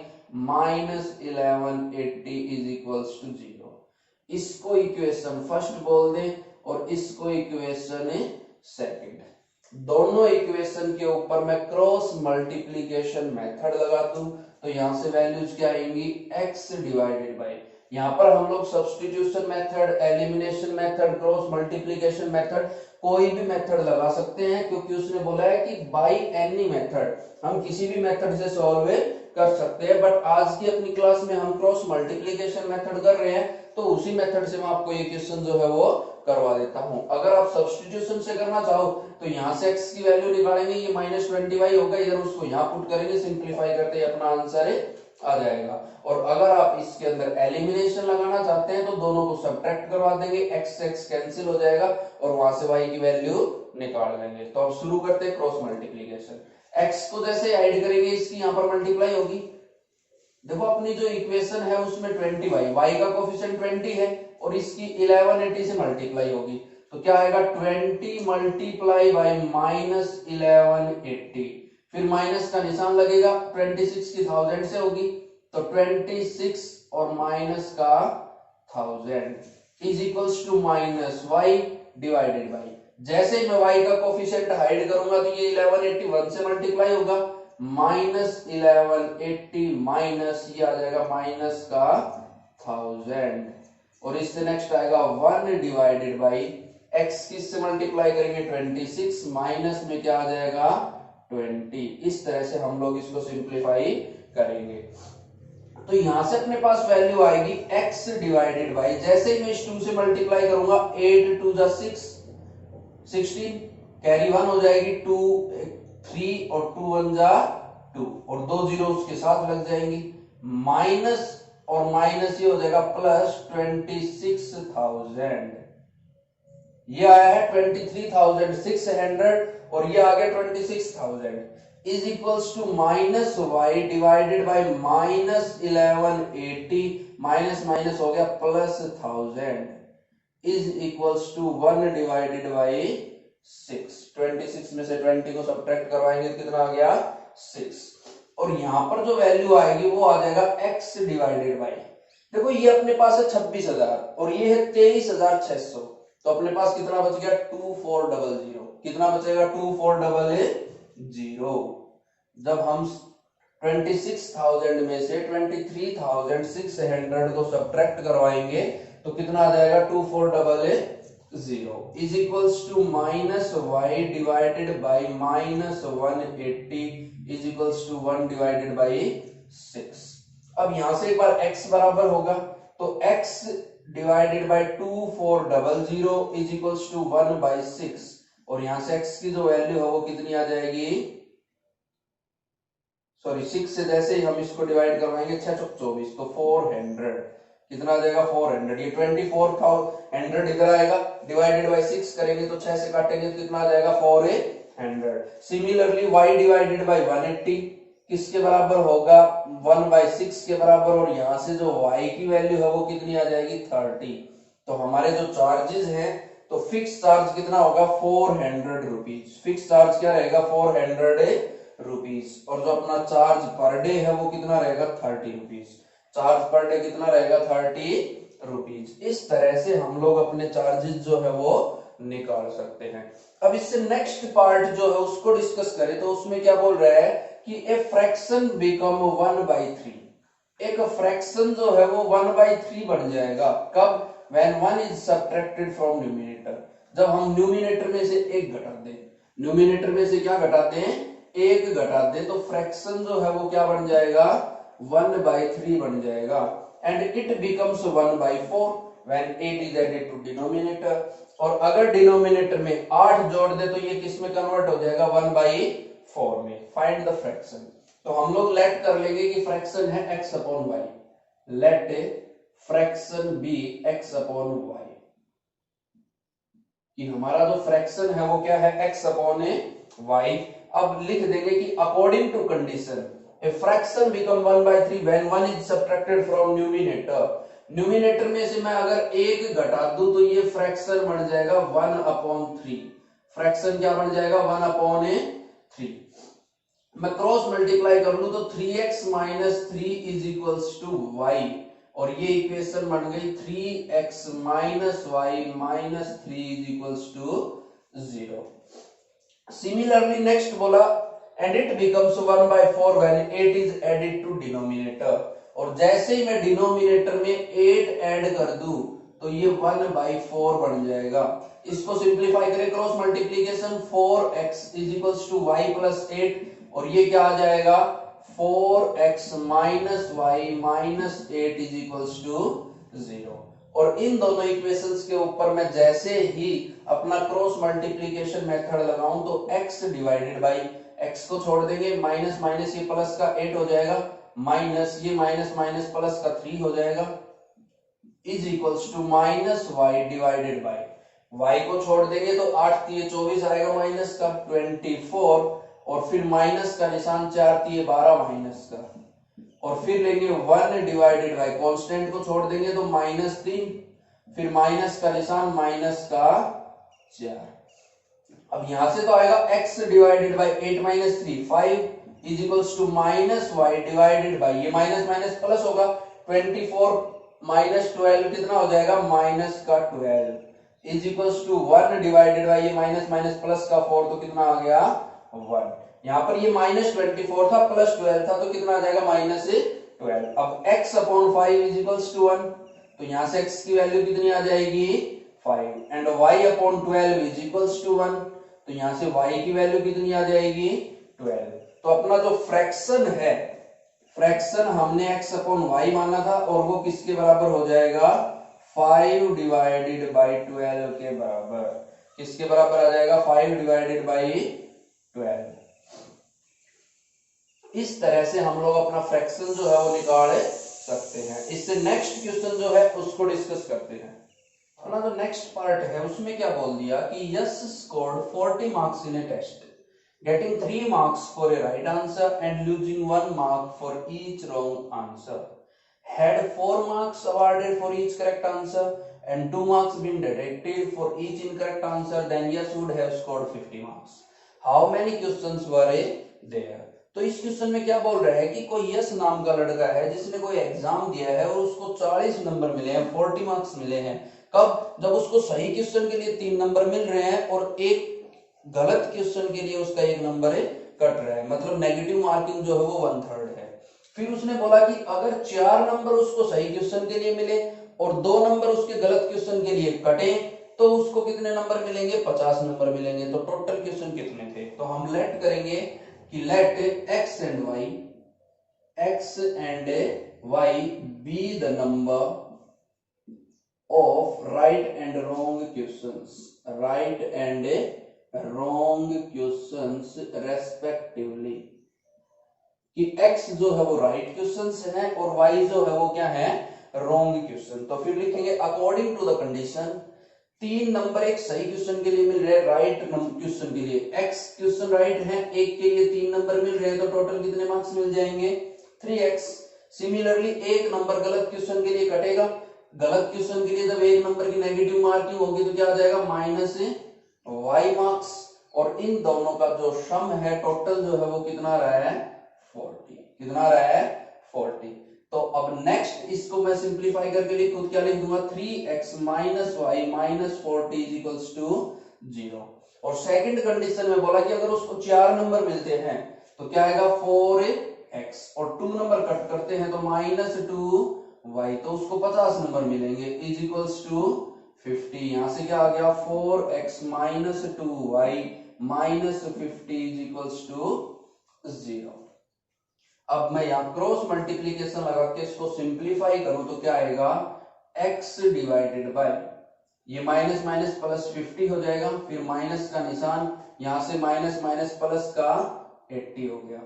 minus 1180 is equals to 0। इसको इक्वेशन फर्स्ट बोल दें और इसको इक्वेशन सेकंड। दोनों इक्वेशन के ऊपर मैं क्रॉस मल्टीप्लीकेशन मेथड लगा दूं तो यहां से वैल्यूज क्या आएंगी x डिवाइडेड बाय, यहां पर हम लोग substitution method, elimination method, cross multiplication method कोई भी मेथड लगा सकते हैं, क्योंकि उसने बोला है कि बाय एनी मेथड, हम किसी भी मेथड से सॉल्व कर सकते हैं। बट आज की अपनी क्लास में हम क्रॉस मल्टीप्लीकेशन मेथड कर रहे हैं, तो उसी मेथड से मैं आपको ये क्वेश्चन जो है वो करवा देता हूं। अगर आप सब्स्टिट्यूशन से करना चाहो तो यहां से x की वैल्यू निकालेंगे, ये -20y होगा, इधर उसको यहां पुट करेंगे, सिंपलीफाई करते ही अपना आंसर आ जाएगा। और अगर आप इसके अंदर एलिमिनेशन लगाना चाहते हैं तो दोनों को सब्ट्रैक्ट करवा देंगे, x x कैंसिल हो जाएगा और वहां से y की वैल्यू निकाल लेंगे। तो अब शुरू करते हैं क्रॉस मल्टीप्लीकेशन। x को जैसे ऐड करेंगे इसकी यहां पर मल्टीप्लाई होगी, देखो अपनी जो इक्वेशन है उसमें 20y, y का कोफिशिएंट 20 है और इसकी 1180 से मल्टीप्लाई होगी, तो क्या आएगा 20 मल्टीप्लाई बाय माइनस 1180, फिर माइनस का निशान लगेगा, 26 की 1000 से होगी, तो 26 और माइनस का 1000 is equals to minus y divided by, जैसे ही मैं y का कोफिशिएंट हाइड करूंगा तो ये 1180 1 से मल्टीप्लाई होगा, माइनस 1180 माइनस ये आ जाएगा माइनस का 1000, और इससे नेक्स्ट आएगा 1 डिवाइडेड बाई x किससे मल्टीप्लाई करेंगे 26, माइनस में क्या आ जाएगा 20। इस तरह से हम लोग इसको सिंप्लीफाई करेंगे। तो यहां से अपने पास वैल्यू आएगी x डिवाइडेड बाई, जैसे ही मैं इस 2 से मल्टीप्लाई करूंगा 8 2 जा 6 16, कैरी 1 हो जाएगी, 2 3 और 2 1 जा 2 और 2 जीरो उसके साथ लग जाएंगी, माइनस और माइनस ये हो जाएगा प्लस 26,000, ये आया है 23,600 और ये आ गया 26,000 is equals to minus Y divided by minus 1180, minus minus हो गया plus 1000 is equals to 1 divided by 6। 26 में से 20 को सब्ट्रैक्ट करवाएंगे तो कितना आ गया 6, और यहां पर जो वैल्यू आएगी वो आ जाएगा x डिवाइडेड बाय, देखो ये अपने पास है 26,000 और ये है 23,600, तो अपने पास कितना बच गया 2400, कितना बचेगा 2400। जब हम 26,000 में से 23,600 को सब्ट्रैक्ट करवाएंगे तो कितना आ जाएगा 2400 is equals to minus Y divided by minus 180 is equals to 1 divided by 6। अब यहां से एक बार x बराबर होगा तो x divided by 2400 is equals to 1 by 6, और यहां से x की जो वैल्यू है वो कितनी आ जाएगी, सॉरी 6 से जैसे ही हम इसको डिवाइड करवाएंगे 6 चौक 24, तो 400 कितना आ जाएगा 400, ये 24,100 इधर आएगा, डिवाइडेड बाय 6 करेंगे तो 6 से काटेंगे तो कितना आ जाएगा 400। सिमिलरली y डिवाइडेड बाय 180 किसके बराबर होगा 1 बाय 6 के बराबर, और यहां से जो y की वैल्यू है वो कितनी आ जाएगी 30। तो हमारे जो चार्जेस हैं तो फिक्स चार्ज कितना होगा 400 रुपीज, फिक्स चार्ज क्या रहेगा 400 रुपीज, और जो अपना चार्ज पर डे है वो कितना रहेगा 30 रुपीज, चार्ज पर डे कितना रहेगा 30 रुपीज। इस तरह से हम लोग अपने चार्जेस जो है वो निकाल सकते हैं। अब इससे नेक्स्ट पार्ट जो है उसको डिस्कस करें तो उसमें क्या बोल रहा है कि ए फ्रैक्शन बिकम 1/3, एक फ्रैक्शन जो है वो 1/3 बन जाएगा कब, when 1 is subtracted from numerator, जब हम न्यूमिनेटर में से एक घटा दें, न्यूमिनेटर में से क्या घटाते हैं एक घटा दें, तो फ्रैक्शन जो है वो क्या बन जाएगा 1/3 बन जाएगा, and it becomes 1/4 when 8 is added to denominator, और अगर डिनोमिनेटर में 8 जोड़ दे तो ये किस में कन्वर्ट हो जाएगा 1/4 में। फाइंड द फ्रैक्शन, तो हम लोग लेट कर लेंगे कि फ्रैक्शन है x upon y, let fraction be x upon y। कि हमारा जो फ्रैक्शन है वो क्या है, x अपॉन ए y। अब लिख देंगे कि according to condition a fraction become 1/3 when 1 is subtracted from numerator. Numerator में से मैं अगर एक घटा दूं तो ये फ्रैक्शन बन जाएगा 1/3। फ्रैक्शन क्या बन जाएगा, 1/3। मैं क्रॉस मल्टीप्लाई कर लूं तो 3x minus 3 is equals to y, और ये इक्वेशन बन गई 3x minus y minus 3 is equals to 0। Similarly next बोला and it becomes 1/4 when 8 is added to denominator. और जैसे ही मैं डिनोमिनेटर में 8 ऐड कर दूं तो ये 1/4 बन जाएगा। इसको सिंप्लीफाई करें cross multiplication, 4x is equals to y plus 8, और ये क्या आ जाएगा 4x minus y minus 8 is equals to 0। और इन दोनों इक्वेशंस के ऊपर मैं जैसे ही अपना क्रॉस मल्टीप्लीकेशन मेथड लगाऊं तो x डिवाइडेड बाई x को छोड़ देंगे, माइनस माइनस ये प्लस का 8 हो जाएगा, माइनस ये माइनस माइनस प्लस का 3 हो जाएगा, is equals to minus Y divided by y को छोड़ देंगे तो 8 3 24 आएगा माइनस का 24, और फिर माइनस का निशान 4 3 12 माइनस का, और फिर लेंगे 1 डिवाइडेड बाई कांस्टेंट को छोड़ देंगे तो -3, फिर माइनस का निशान माइनस का 4। अब यहां से तो आएगा x divided by 8 minus 3 5 is equals to minus Y divided by ये माइनस माइनस प्लस होगा 24 माइनस 12 कितना हो जाएगा माइनस का 12 is equals to 1 divided by ये माइनस माइनस प्लस का 4 तो कितना आ गया 1। यहाँ पर ये -24 था प्लस 12 था तो कितना आ जाएगा -12। अब x upon 5 is equals to 1, तो यहाँ से x की वैल्यू कितनी आ जाएगी 5, and y upon 12 is equals to 1, तो यहाँ से y की वैल्यू कितनी आ जाएगी 12। तो अपना जो फ्रैक्शन है, फ्रैक्शन हमने x अपॉन y माना था और वो किसके बराबर हो जाएगा 5 डिवाइडेड बाई 12 के बराबर। किसके बराबर आ जाएगा 5 डिवाइडेड बाई 12। इस तरह से हम लोग अपना फ्रैक्शन जो है वो निकाल सकते हैं। इससे नेक्स्ट क्वेश्चन जो है उसको डिस्कस करते हैं। अपना जो नेक्स्ट पार्ट है उसमें क्या बोल दिया कि Yash scored 40 marks in a test, getting 3 marks for a right answer and losing 1 mark for each wrong answer. Had 4 marks awarded for each correct answer and 2 marks been deducted for each incorrect answer, then yes would have scored 50 marks. How many questions were there? तो इस question में क्या बोल रहा है कि कोई yes नाम का लड़का है जिसने कोई एग्जाम दिया है और उसको 40 नंबर मिले हैं, 40 मार्क्स मिले हैं। कब? जब उसको सही क्वेश्चन के लिए 3 नंबर मिल रहे हैं और एक गलत क्वेश्चन के लिए उसका 1 नंबर कट रहा है, मतलब नेगेटिव मार्किंग जो है वो 1/3 है। फिर उसने बोला कि अगर 4 नंबर उसको सही क्वेश्चन के लिए मिले और 2 नंबर उसके गलत क्वेश्चन के लिए कटे तो उसको कितने नंबर मिलेंगे 50 नंबर मिलेंगे। तो टोटल क्वेश्चन कितने थे? तो हम लेट करेंगे कि late x and y be the number of right and wrong questions, right and wrong questions respectively, कि x जो है वो राइट क्वेश्चंस है और y जो है वो क्या है रॉन्ग क्वेश्चन। तो फिर लिखेंगे according to the condition 3 number एक सही क्वेश्चन के लिए मिल रहे हैं, राइट क्वेश्चन के लिए x क्वेश्चन राइट है, एक के लिए 3 नंबर मिल रहे हैं, तो टोटल कितने मार्क्स मिल जाएंगे 3x। सिमिलरली एक नंबर गलत क्वेश्चन के लिए कटेगा, गलत क्वेश्चन के लिए जब 1 नंबर की नेगेटिव मार्किंग होगी तो क्या आ जाएगा -y मार्क्स, और इन दोनों का जो सम है टोटल जो है वो कितना रहा है 40। कितना रहा है 40। तो अब नेक्स्ट इसको मैं सिंपलीफाई करके लिखूं, क्या लिख दूंगा 3x minus y minus 40 is equals to 0। और सेकंड कंडीशन में बोला कि अगर उसको 4 नंबर मिलते हैं तो क्या आएगा 4x, और 2 नंबर कट करते हैं तो -2y, तो उसको 50 नंबर मिलेंगे इज इक्वल्स टू 50। यहां से क्या आ गया 4x minus 2y minus 50 is equals to 0। अब मैं यहाँ क्रॉस मल्टीप्लीकेशन लगा के इसको सिंप्लीफाई करूं तो क्या आएगा x डिवाइडेड बाय ये माइनस माइनस प्लस 50 हो जाएगा, फिर माइनस का निशान यहां से माइनस माइनस प्लस का 80 हो गया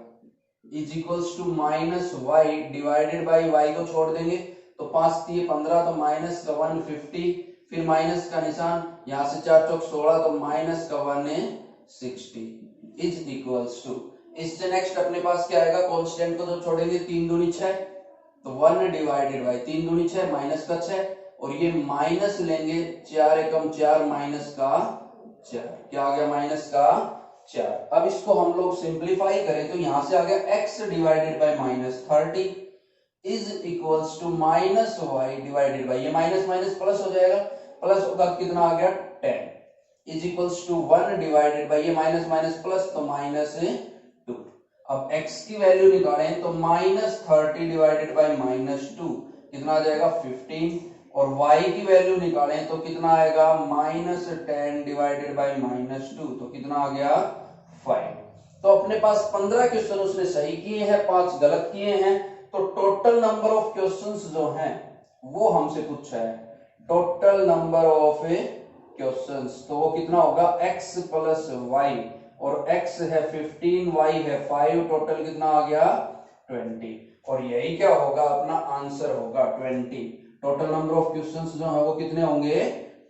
is equals to -y divided by y को छोड़ देंगे तो 5 3 15 तो माइनस का 150, फिर माइनस का निशान, यहां से 4 चौक 16 तो माइनस का 160 इज इक्वल्स टू, इससे नेक्स्ट अपने पास क्या आएगा, कांस्टेंट को जो छोड़ेंगे 3 दूनी 6 तो 1 डिवाइडेड बाई 3 दूनी 6 माइनस का 6 और ये माइनस लेंगे 4 एकम 4 माइनस का 4, क्या आ गया माइनस का 4। अब इसको हम लोग सिंप्लीफाई करें तो यहां से आ गया x divided by minus 30 is equals to minus Y divided by, ये माइनस माइनस प्लस हो जाएगा, प्लस होगा कितना आ गया 10 is equals to 1 divided by, ये माइनस माइनस प्लस तो माइनस 2। अब x की वैल्यू निकालें तो माइनस 30 डिवाइडेड बाई माइनस 2 कितना आ जाएगा 15 और y की वैल्यू निकालें तो कितना आएगा माइनस 10 डिवाइडेड बाई माइनस 2 तो कितना आ गया 5। तो अपने पास 15 क्वेश्चन उसने सही किए हैं, 5 गलत किए हैं, तो टोटल नंबर ऑफ क्वेश्चंस जो हैं वो हमसे पूछा है, टोटल नंबर ऑफ क्वेश्चंस, तो वो कितना होगा x प्लस वाई, और x है 15 y है 5, टोटल कितना आ गया 20, और यही क्या होगा अपना आंसर होगा 20। टोटल नंबर ऑफ क्वेश्चंस जो है वो कितने होंगे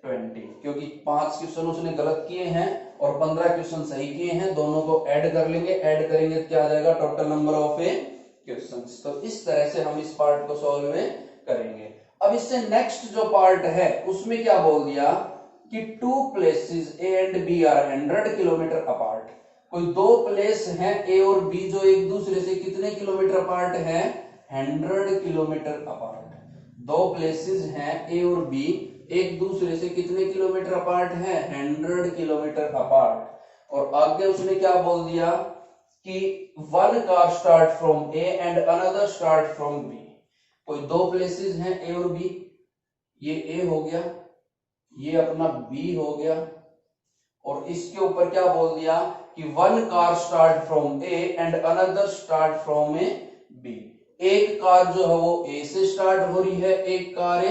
20, क्योंकि 5 क्वेश्चन उसने गलत किए हैं और 15 क्वेश्चन सही किए हैं, दोनों को ऐड कर लेंगे, ऐड करेंगे तो क्या आ जाएगा टोटल नंबर ऑफ क्वेश्चंस। तो इस तरह से हम इस पार्ट को सॉल्व करेंगे। अब इससे नेक्स्ट जो पार्ट है उसमें क्या बोल दिया कि 2 places A and B are 100 kilometre apart, कोई 2 प्लेस हैं A और B जो एक दूसरे से कितने किलोमीटर अपार्ट है 100 किलोमीटर अपार्ट। 2 प्लेसेस हैं A और B एक दूसरे से कितने किलोमीटर अपार्ट है 100 किलोमीटर अपार्ट, और आगे उसने क्या बोल दिया कि one car start from A and another start from B। कोई 2 प्लेसेस हैं A और B, ये A हो गया, ये अपना B हो गया, और इसके ऊपर क्या बोल दिया कि one car start from A and another start from B। एक कार जो है वो A से स्टार्ट हो रही है, एक कार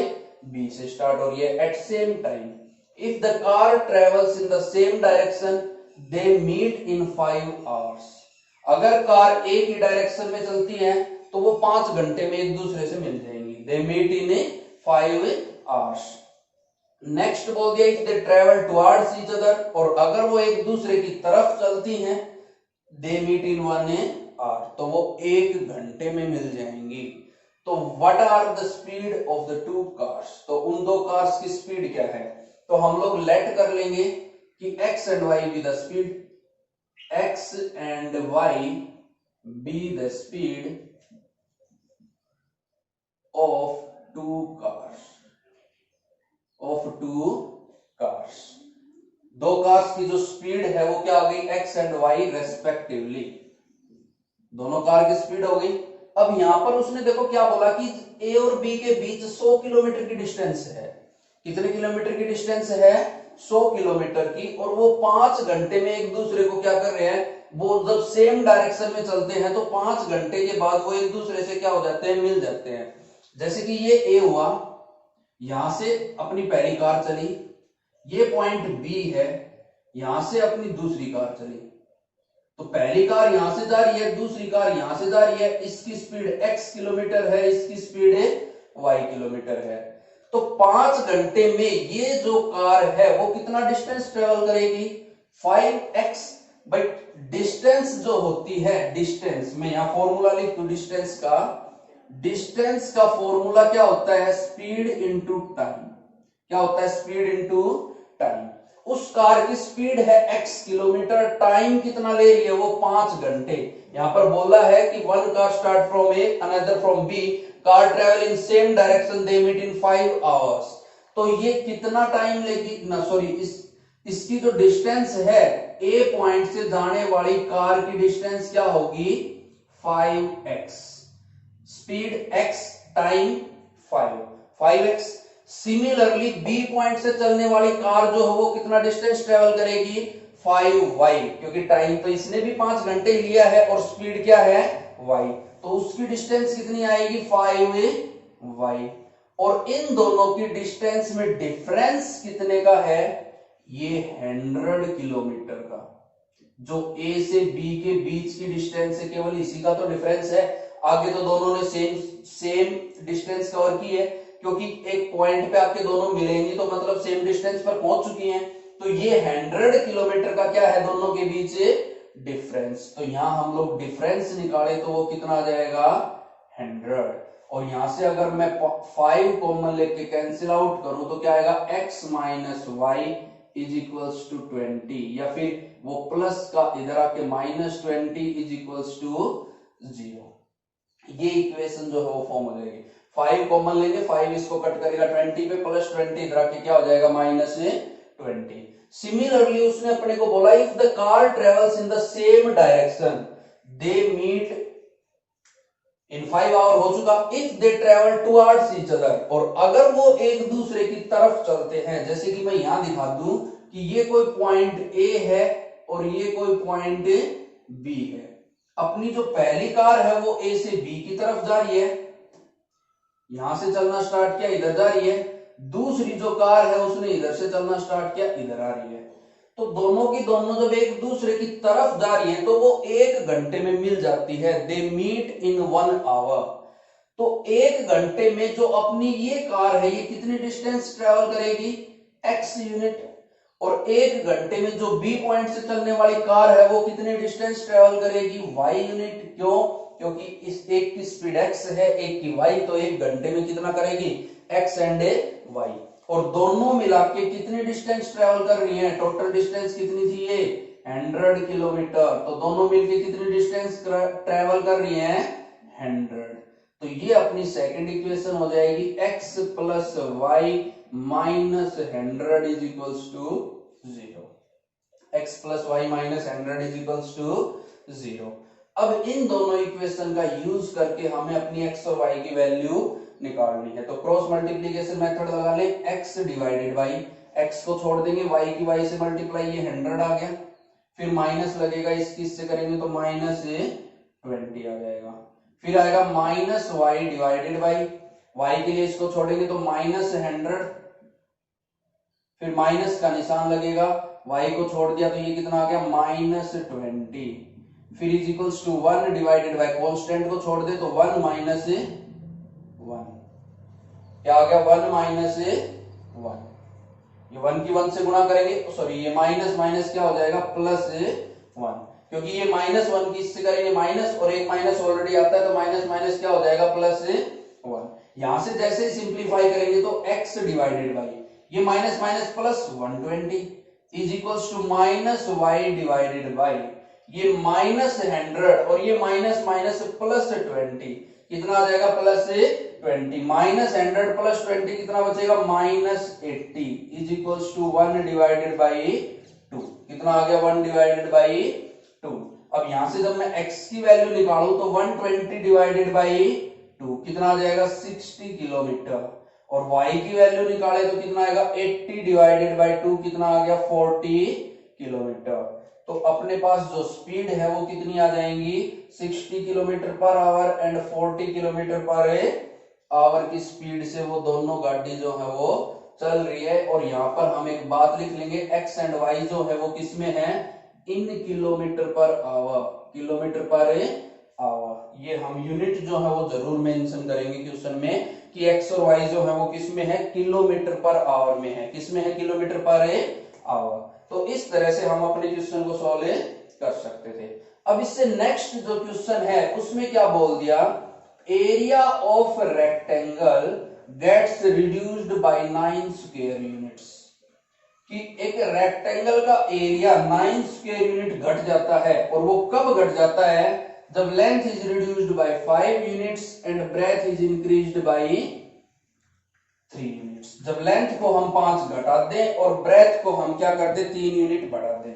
B से स्टार्ट हो रही है at same time. If the car travels in the same direction they meet in 5 hours. अगर कार एक ही डायरेक्शन में चलती है तो वो 5 घंटे में एक दूसरे से मिल जाएंगी, they meet in 5 hours. Next बोल दिया if they travel towards each other, और अगर वो एक दूसरे की तरफ चलती हैं दे मीट इन 1 आवर, तो वो 1 घंटे में मिल जाएंगी। तो what are the speed of the 2 cars, तो उन 2 कार्स की स्पीड क्या है, तो हम लोग लेट कर लेंगे कि x and y be the speed, x and y be the speed of 2 cars, of 2 cars. 2 cars की जो स्पीड है वो क्या आ गई x एंड y रेस्पेक्टिवली, दोनों कार की स्पीड हो गई। अब यहां पर उसने देखो क्या बोला कि A और B के बीच 100 किलोमीटर की डिस्टेंस है, कितने किलोमीटर की डिस्टेंस है 100 किलोमीटर की, और वो 5 घंटे में एक दूसरे को क्या कर रहे हैं, वो जब सेम डायरेक्शन में चलते हैं तो 5 घंटे के बाद वो एक दूसरे से क्या हो जाते हैं मिल जाते हैं। जैसे कि ये A हुआ, यहां से अपनी पहली कार चली, ये पॉइंट B है, यहां से अपनी दूसरी कार चली, तो पहली कार यहां से जा रही है, दूसरी कार यहां से जा रही है, इसकी स्पीड x किलोमीटर है, इसकी स्पीड y किलोमीटर है। तो 5 घंटे में ये जो कार है वो कितना डिस्टेंस ट्रेवल करेगी 5x। बट डिस्टेंस जो होती है, डिस्टेंस में यहां फॉर्मूला लिख दो, डिस्टेंस का फॉर्मूला क्या होता है स्पीड इंटू टाइम, क्या होता है स्पीड इंटू टाइम। उस कार की स्पीड है x किलोमीटर, टाइम कितना ले रही है वो 5 घंटे। यहां पर बोला है कि one car start from A another from B, car travel in same direction they meet in 5 hours. तो ये कितना टाइम लेगी ना, सॉरी इसकी जो डिस्टेंस है A पॉइंट से जाने वाली कार की डिस्टेंस क्या होगी 5x, speed x time 5x। Similarly B point से चलने वाली कार जो है वो कितना डिस्टेंस ट्रेवल करेगी 5y, क्योंकि टाइम तो इसने भी 5 घंटे लिया है और स्पीड क्या है y, तो उसकी डिस्टेंस कितनी आएगी 5y। और इन दोनों की डिस्टेंस में डिफरेंस कितने का है, ये 100 किलोमीटर का। जो A से B के बीच की डिस्टेंस है केवल इसी का तो डिफरेंस है, आगे तो दोनों ने सेम डिस्टेंस कवर की है, क्योंकि एक पॉइंट पे आपके दोनों मिलेंगी तो मतलब सेम डिस्टेंस पर पहुंच चुकी हैं। तो ये 100 किलोमीटर का क्या है दोनों के बीच डिफरेंस। तो यहां हम लोग डिफरेंस निकाले तो वो कितना आ जाएगा 100। और यहां से अगर मैं 5 कॉमन लेके कैंसिल आउट करूं तो क्या आएगा x minus y is equals to 20, या फिर वो प्लस का इधर आके -20 इज इक्वल्स टू 0। ये इक्वेशन जो है वो फॉर्म हो जाएगी। 5 कॉमन लेंगे, 5 इसको कट करेगा 20 पे, प्लस 20 इधर आके क्या हो जाएगा -20। सिमिलरली उसने अपने को बोला if the car travels in the same direction they meet in 5 hour हो चुका। If they travel towards each other, और अगर वो एक दूसरे की तरफ चलते हैं, जैसे कि मैं यहां दिखा दूं कि ये कोई पॉइंट ए है और ये कोई पॉइंट बी है। अपनी जो पहली कार है वो ए से बी की तरफ जा रही है, यहां से चलना स्टार्ट किया, इधर जा रही है। दूसरी जो कार है उसने इधर से चलना स्टार्ट किया, इधर आ रही है। तो दोनों की दोनों जब एक दूसरे की तरफ जा रही है तो वो 1 घंटे में मिल जाती है। They meet in 1 hour. तो 1 घंटे में जो अपनी ये कार है ये कितनी डिस्टेंस ट्रेवल करेगी x यूनिट, और 1 घंटे में जो बी पॉइंट से चलने वाली कार है वो कितनी डिस्टेंस ट्रेवल करेगी y यूनिट। क्यों? क्योंकि इस एक की स्पीड x है, एक की y, तो 1 घंटे में कितना करेगी x एंड y। और दोनों मिला के कितनी डिस्टेंस ट्रेवल कर रही है, टोटल डिस्टेंस कितनी थी ये 100 किलोमीटर। तो दोनों मिलके कितनी डिस्टेंस ट्रेवल कर रही है 100। तो ये अपनी सेकंड इक्वेशन हो जाएगी x plus y minus 100 is equals to 0। x plus y minus 100 is equals to 0। अब इन दोनों इक्वेशन का यूज करके हमें अपनी x और y की वैल्यू निकालनी है। तो क्रॉस मल्टीप्लीकेशन मेथड लगा लें, x डिवाइडेड बाई x को छोड़ देंगे, y की y से मल्टीप्लाई, ये 100 आ गया। फिर माइनस लगेगा, इससे करेंगे तो -20 आ जाएगा। फिर आएगा minus Y divided by y के लिए इसको छोड़ेंगे तो -100, फिर माइनस का निशान लगेगा, y को छोड़ दिया तो ये कितना आ गया -20। फिर is equals to 1 divided by constant को छोड़ दे तो 1 माइनस 1, क्या आ गया 1 माइनस 1। ये 1 की 1 से गुणा करेंगे, सॉरी ये माइनस माइनस क्या हो जाएगा +1, क्योंकि ये -1 की इससे करेंगे माइनस, और एक माइनस ऑलरेडी आता है तो माइनस माइनस क्या हो जाएगा +1। यहां से जैसे ही सिंप्लीफाई करेंगे तो x डिवाइडेड बाई ये minus minus plus 120 is equals to minus Y divided by ये -100 और ये माइनस माइनस +20 कितना आ जाएगा +20। -100 +20 कितना बचेगा -80 is equals to 1 divided by 2। कितना आ गया 1 डिवाइडेड बाई 2। अब यहां से जब मैं x की वैल्यू निकालूं तो 120 डिवाइडेड बाई 2 कितना आ जाएगा 60 किलोमीटर, और y की वैल्यू निकाले तो कितना आएगा 80 डिवाइडेड बाई 2 कितना आ गया 40 किलोमीटर। तो अपने पास जो स्पीड है वो कितनी आ जाएंगी 60 kilometre per hour and 40 kilometre per hour की स्पीड से वो दोनों गाड़ी जो है वो चल रही है। और यहाँ पर हम एक बात लिख लेंगे x एंड y जो है वो किसमें है इन kilometre per hour, kilometre per hour. ये हम यूनिट जो है वो जरूर मेंशन करेंगे क्वेश्चन में कि x और y जो है वो किसमें है किलोमीटर पर आवर में है, किसमें है किलोमीटर पर आवर। तो इस तरह से हम अपने क्वेश्चन को सॉल्व कर सकते थे। अब इससे नेक्स्ट जो क्वेश्चन है उसमें क्या बोल दिया, area of rectangle gets reduced by 9 square units, कि एक रेक्टेंगल का एरिया 9 स्क्वायर यूनिट घट जाता है। और वो कब घट जाता है, जब length is reduced by 5 units and breadth is increased by 3 units. जब लेंथ को हम 5 घटा दें और ब्रेथ को हम क्या कर दें 3 यूनिट बढ़ा दें।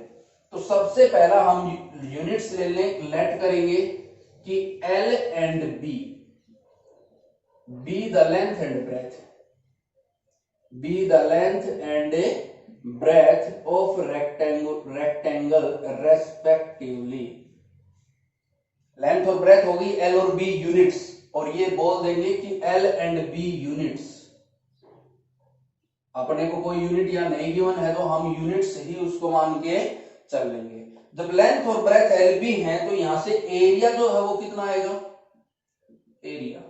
तो सबसे पहला हम यूनिट्स ले लें, लेट करेंगे कि L and B, B the length and breadth, B the length and breadth of rectangle respectively. Length और ब्रेथ होगी L और B यूनिट्स, और ये बोल देंगे कि L एंड B यूनिट्स। अपने को कोई यूनिट या नहीं गिवन है तो हम यूनिट्स ही उसको मान के चल लेंगे। जब लेंथ और ब्रेथ LB है तो यहां से एरिया जो है वो कितना आएगा, एरिया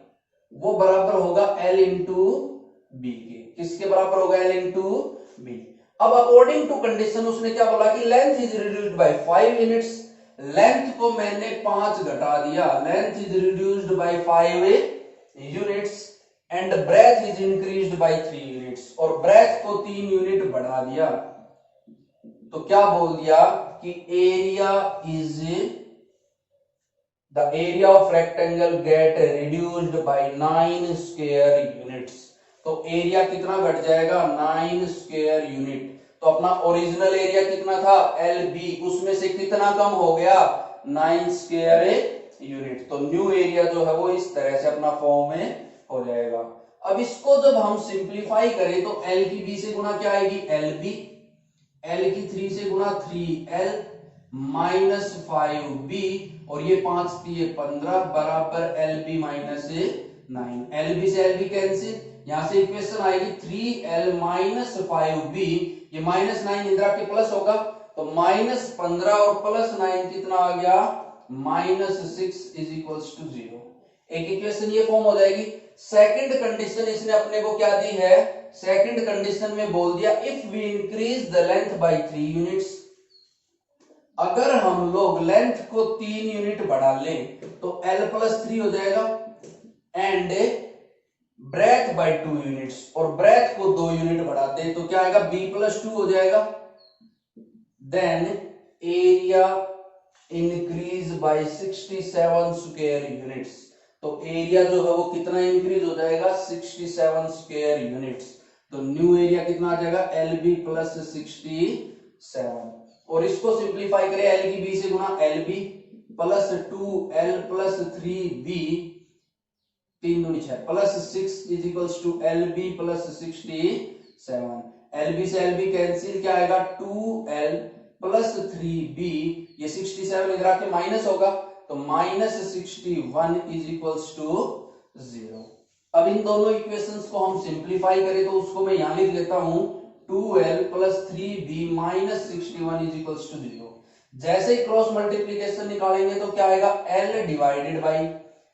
वो बराबर होगा L इंटू बी के। किसके बराबर होगा l इंटू बी। अब अकॉर्डिंग टू कंडीशन उसने क्या बोला कि length is reduced by 5 units. Length को मैंने 5 घटा दिया, length is reduced by 5 units and breadth is increased by 3 units, और ब्रेथ को 3 यूनिट बढ़ा दिया। तो क्या बोल दिया कि area is the area of rectangle get reduced by 9 square units। तो एरिया कितना घट जाएगा 9 स्क्वायर यूनिट। तो अपना ओरिजिनल एरिया कितना था LB, उसमें से कितना कम हो गया 9 स्क्वायर यूनिट। तो न्यू एरिया जो है वो इस तरह से अपना फॉर्म में हो जाएगा। अब इसको जब हम सिंप्लीफाई करें तो L की B से गुणा क्या आएगी LB, L की 3 से गुणा 3L माइनस 5B, और ये 5 3 15 बराबर LB माइनस 9। LB से LB कैंसिल, यहां से इक्वेशन आएगी 3L माइनस 5B, ये माइनस 9 इंदिरा के प्लस होगा, तो माइनस 15 और प्लस 9 कितना आ गया माइनस 6 इज इक्वल्स टू 0। एक इक्वेशन ये फॉर्म हो जाएगी। सेकंड कंडीशन इसने अपने को क्या दी है, सेकंड कंडीशन में बोल दिया if we increase the length by 3 units, अगर हम लोग लेंथ को 3 यूनिट बढ़ा लें तो L प्लस 3 हो जाएगा, एंड ब्रेथ बाय 2 यूनिट्स, और ब्रेथ को 2 यूनिट बढ़ाते तो क्या आएगा B प्लस 2 हो जाएगा। Then area increase by 67 square units, तो एरिया जो है वो कितना इंक्रीज हो जाएगा 67 स्क्वायर यूनिट्स। तो न्यू एरिया कितना आ जाएगा LB प्लस 67, और इसको सिंप्लीफाई करें L की B से गुणा LB plus 2L plus 3B 3 दूनी 6 plus 6 is equals to LB plus 67। LB से LB कैंसिल, क्या आएगा 2L प्लस 3B, ये 67 इधर आके माइनस होगा, तो माइनस 61 इज इक्वल्स टू 0। अब इन दोनों इक्वेशंस को हम सिंप्लीफाई करें तो उसको मैं यहां लिख लेता हूं 2L plus 3B minus 61 is equals to 0। जैसे ही क्रॉस मल्टीप्लीकेशन निकालेंगे तो क्या आएगा L डिवाइडेड बाई,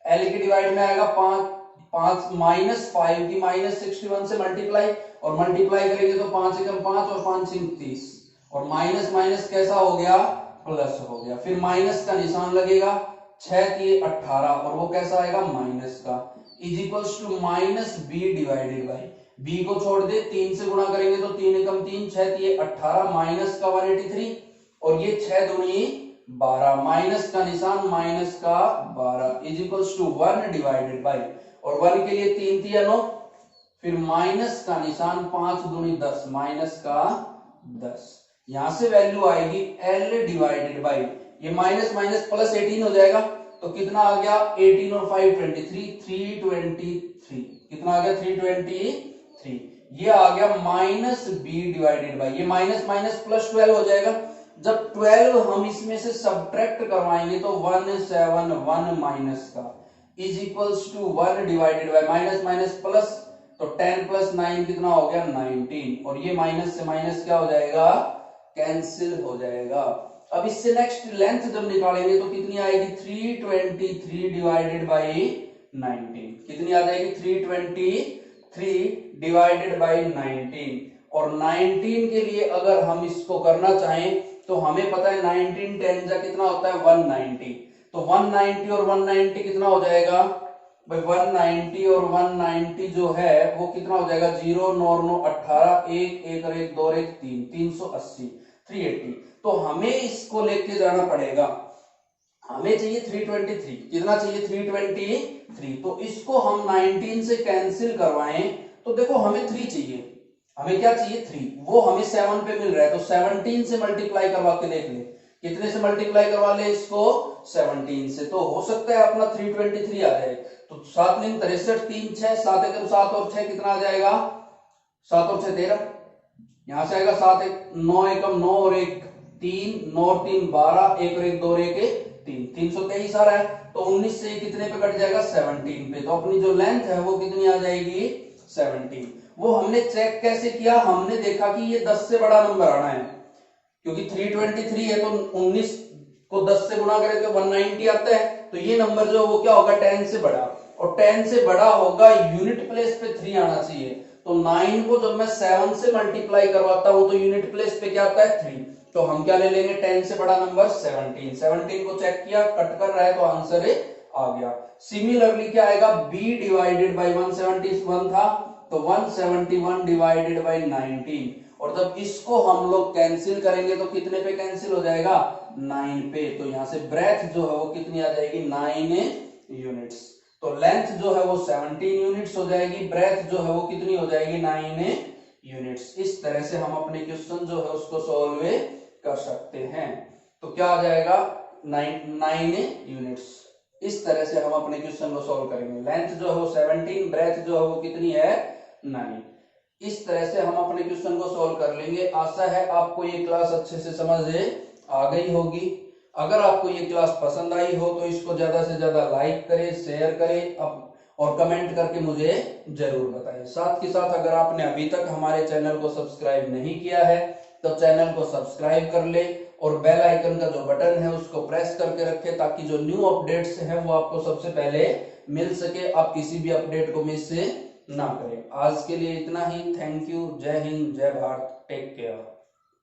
L के डिवाइड में आएगा 5 माइनस 5 की माइनस 61 से मल्टीप्लाई, और मल्टीप्लाई करेंगे तो 5 एकम 5 और 5 सिंक 30, और माइनस माइनस कैसा हो गया प्लस हो गया। फिर माइनस का निशान लगेगा 6 की 18, और वो कैसा आएगा माइनस का, is equals to minus B divided by, B को छोड़ दे 3 से गुणा करेंगे तो 3 एकम 3 6 3 18 माइनस का 183, और ये 6 दूनी 12, माइनस का निशान माइनस का 12 is equals to 1 divided by, और 1 के लिए 3 3 9, फिर माइनस का निशान 5 दूनी 10 माइनस का 10। यहां से वैल्यू आएगी L डिवाइडेड बाई, ये माइनस माइनस प्लस 18 हो जाएगा, तो कितना आ गया 18 और 5 23 323, कितना आ गया 323, ये आ गया माइनस B डिवाइडेड बाई, ये माइनस माइनस प्लस 12 हो जाएगा। जब 12 हम इसमें से सब्ट्रैक्ट करवाएंगे तो 171 माइनस का is equals to 1 divided by minus minus plus, तो 10 प्लस 9 कितना हो गया 19, और ये माइनस से माइनस क्या हो जाएगा कैंसिल हो जाएगा। अब इससे नेक्स्ट लेंथ जब निकालेंगे तो कितनी आएगी 323 डिवाइडेड बाई 19, कितनी आ जाएगी 323 डिवाइडेड बाई 19, और 19 के लिए अगर हम इसको करना चाहें तो हमें पता है 19 10 जा कितना होता है 190, तो 190 और 190 कितना हो जाएगा भाई 190 और 190 जो है वो कितना हो जाएगा 0 9 9 18 1 1 और 1 2 और 1 3 380 380। तो हमें इसको लेके जाना पड़ेगा, हमें चाहिए 323, कितना चाहिए 323, तो इसको हम 19 से कैंसिल करवाएं तो देखो हमें 3 चाहिए, हमें क्या चाहिए 3, वो हमें 7 पे मिल रहा है, तो 17 से मल्टीप्लाई करवा के देख ले, कितने से मल्टीप्लाई करवा ले इसको 17 से, तो हो सकता है अपना 323 आ जाए। तो 7 9 63 3 6 7 एकम 7 और 6 कितना आ जाएगा 7 और 6 13, यहां से आएगा 7 9 एकम 9 और 1 3 9 और 3 12 1 और 1 2 और 1 3 323 आ रहा है, तो 19 से कितने पे कट जाएगा 17 पे, तो अपनी जो लेंथ है वो कितनी आ जाएगी 17। वो हमने चेक कैसे किया, हमने देखा कि ये 10 से बड़ा नंबर आना है, क्योंकि 323 है तो 19 को 10 से गुणा करें तो 190 आता है, तो ये नंबर जो वो क्या होगा 10 से बड़ा, और 10 से बड़ा होगा यूनिट प्लेस पे 3 आना चाहिए, तो 9 को जब मैं 7 से मल्टीप्लाई करवाता हूं तो यूनिट प्लेस पे क्या आता है 3, तो हम क्या ले लेंगे 10 से बड़ा नंबर 17, 17 को चेक किया कट कर रहा है तो आंसर आ गया। सिमिलरली क्या आएगा b डिवाइडेड बाई 171 था तो 171 डिवाइडेड बाई 19, और जब इसको हम लोग कैंसिल करेंगे तो कितने पे कैंसिल हो जाएगा 9 पे, तो यहां से ब्रेथ जो है वो कितनी आ जाएगी 9 यूनिट्स, तो लेंथ जो है वो 17 यूनिट्स हो जाएगी, ब्रेथ जो है वो कितनी हो जाएगी 9 यूनिट्स। इस तरह से हम अपने क्वेश्चन जो है उसको सॉल्व कर सकते हैं। तो क्या आ जाएगा 9 यूनिट्स। इस तरह से हम अपने क्वेश्चन को सॉल्व करेंगे। लेंथ जो है वो 17, ब्रेथ जो है वो कितनी है 9। इस तरह से हम अपने क्वेश्चन को सॉल्व कर लेंगे। आशा है आपको ये क्लास अच्छे से समझ आ गई होगी। अगर आपको ये क्लास पसंद आई हो तो इसको ज्यादा से ज्यादा लाइक करें, शेयर करें और कमेंट करके मुझे जरूर बताएं। साथ के साथ अगर आपने अभी तक हमारे चैनल को सब्सक्राइब नहीं किया है तो चैनल को सब्सक्राइब कर ले और बेल आइकन का जो बटन है उसको प्रेस करके रखें ताकि जो न्यू अपडेट्स हैं वो आपको सबसे पहले मिल सके, आप किसी भी अपडेट को मिस ना करें। आज के लिए इतना ही। Thank you. जय हिंद, जय भारत, टेक केयर।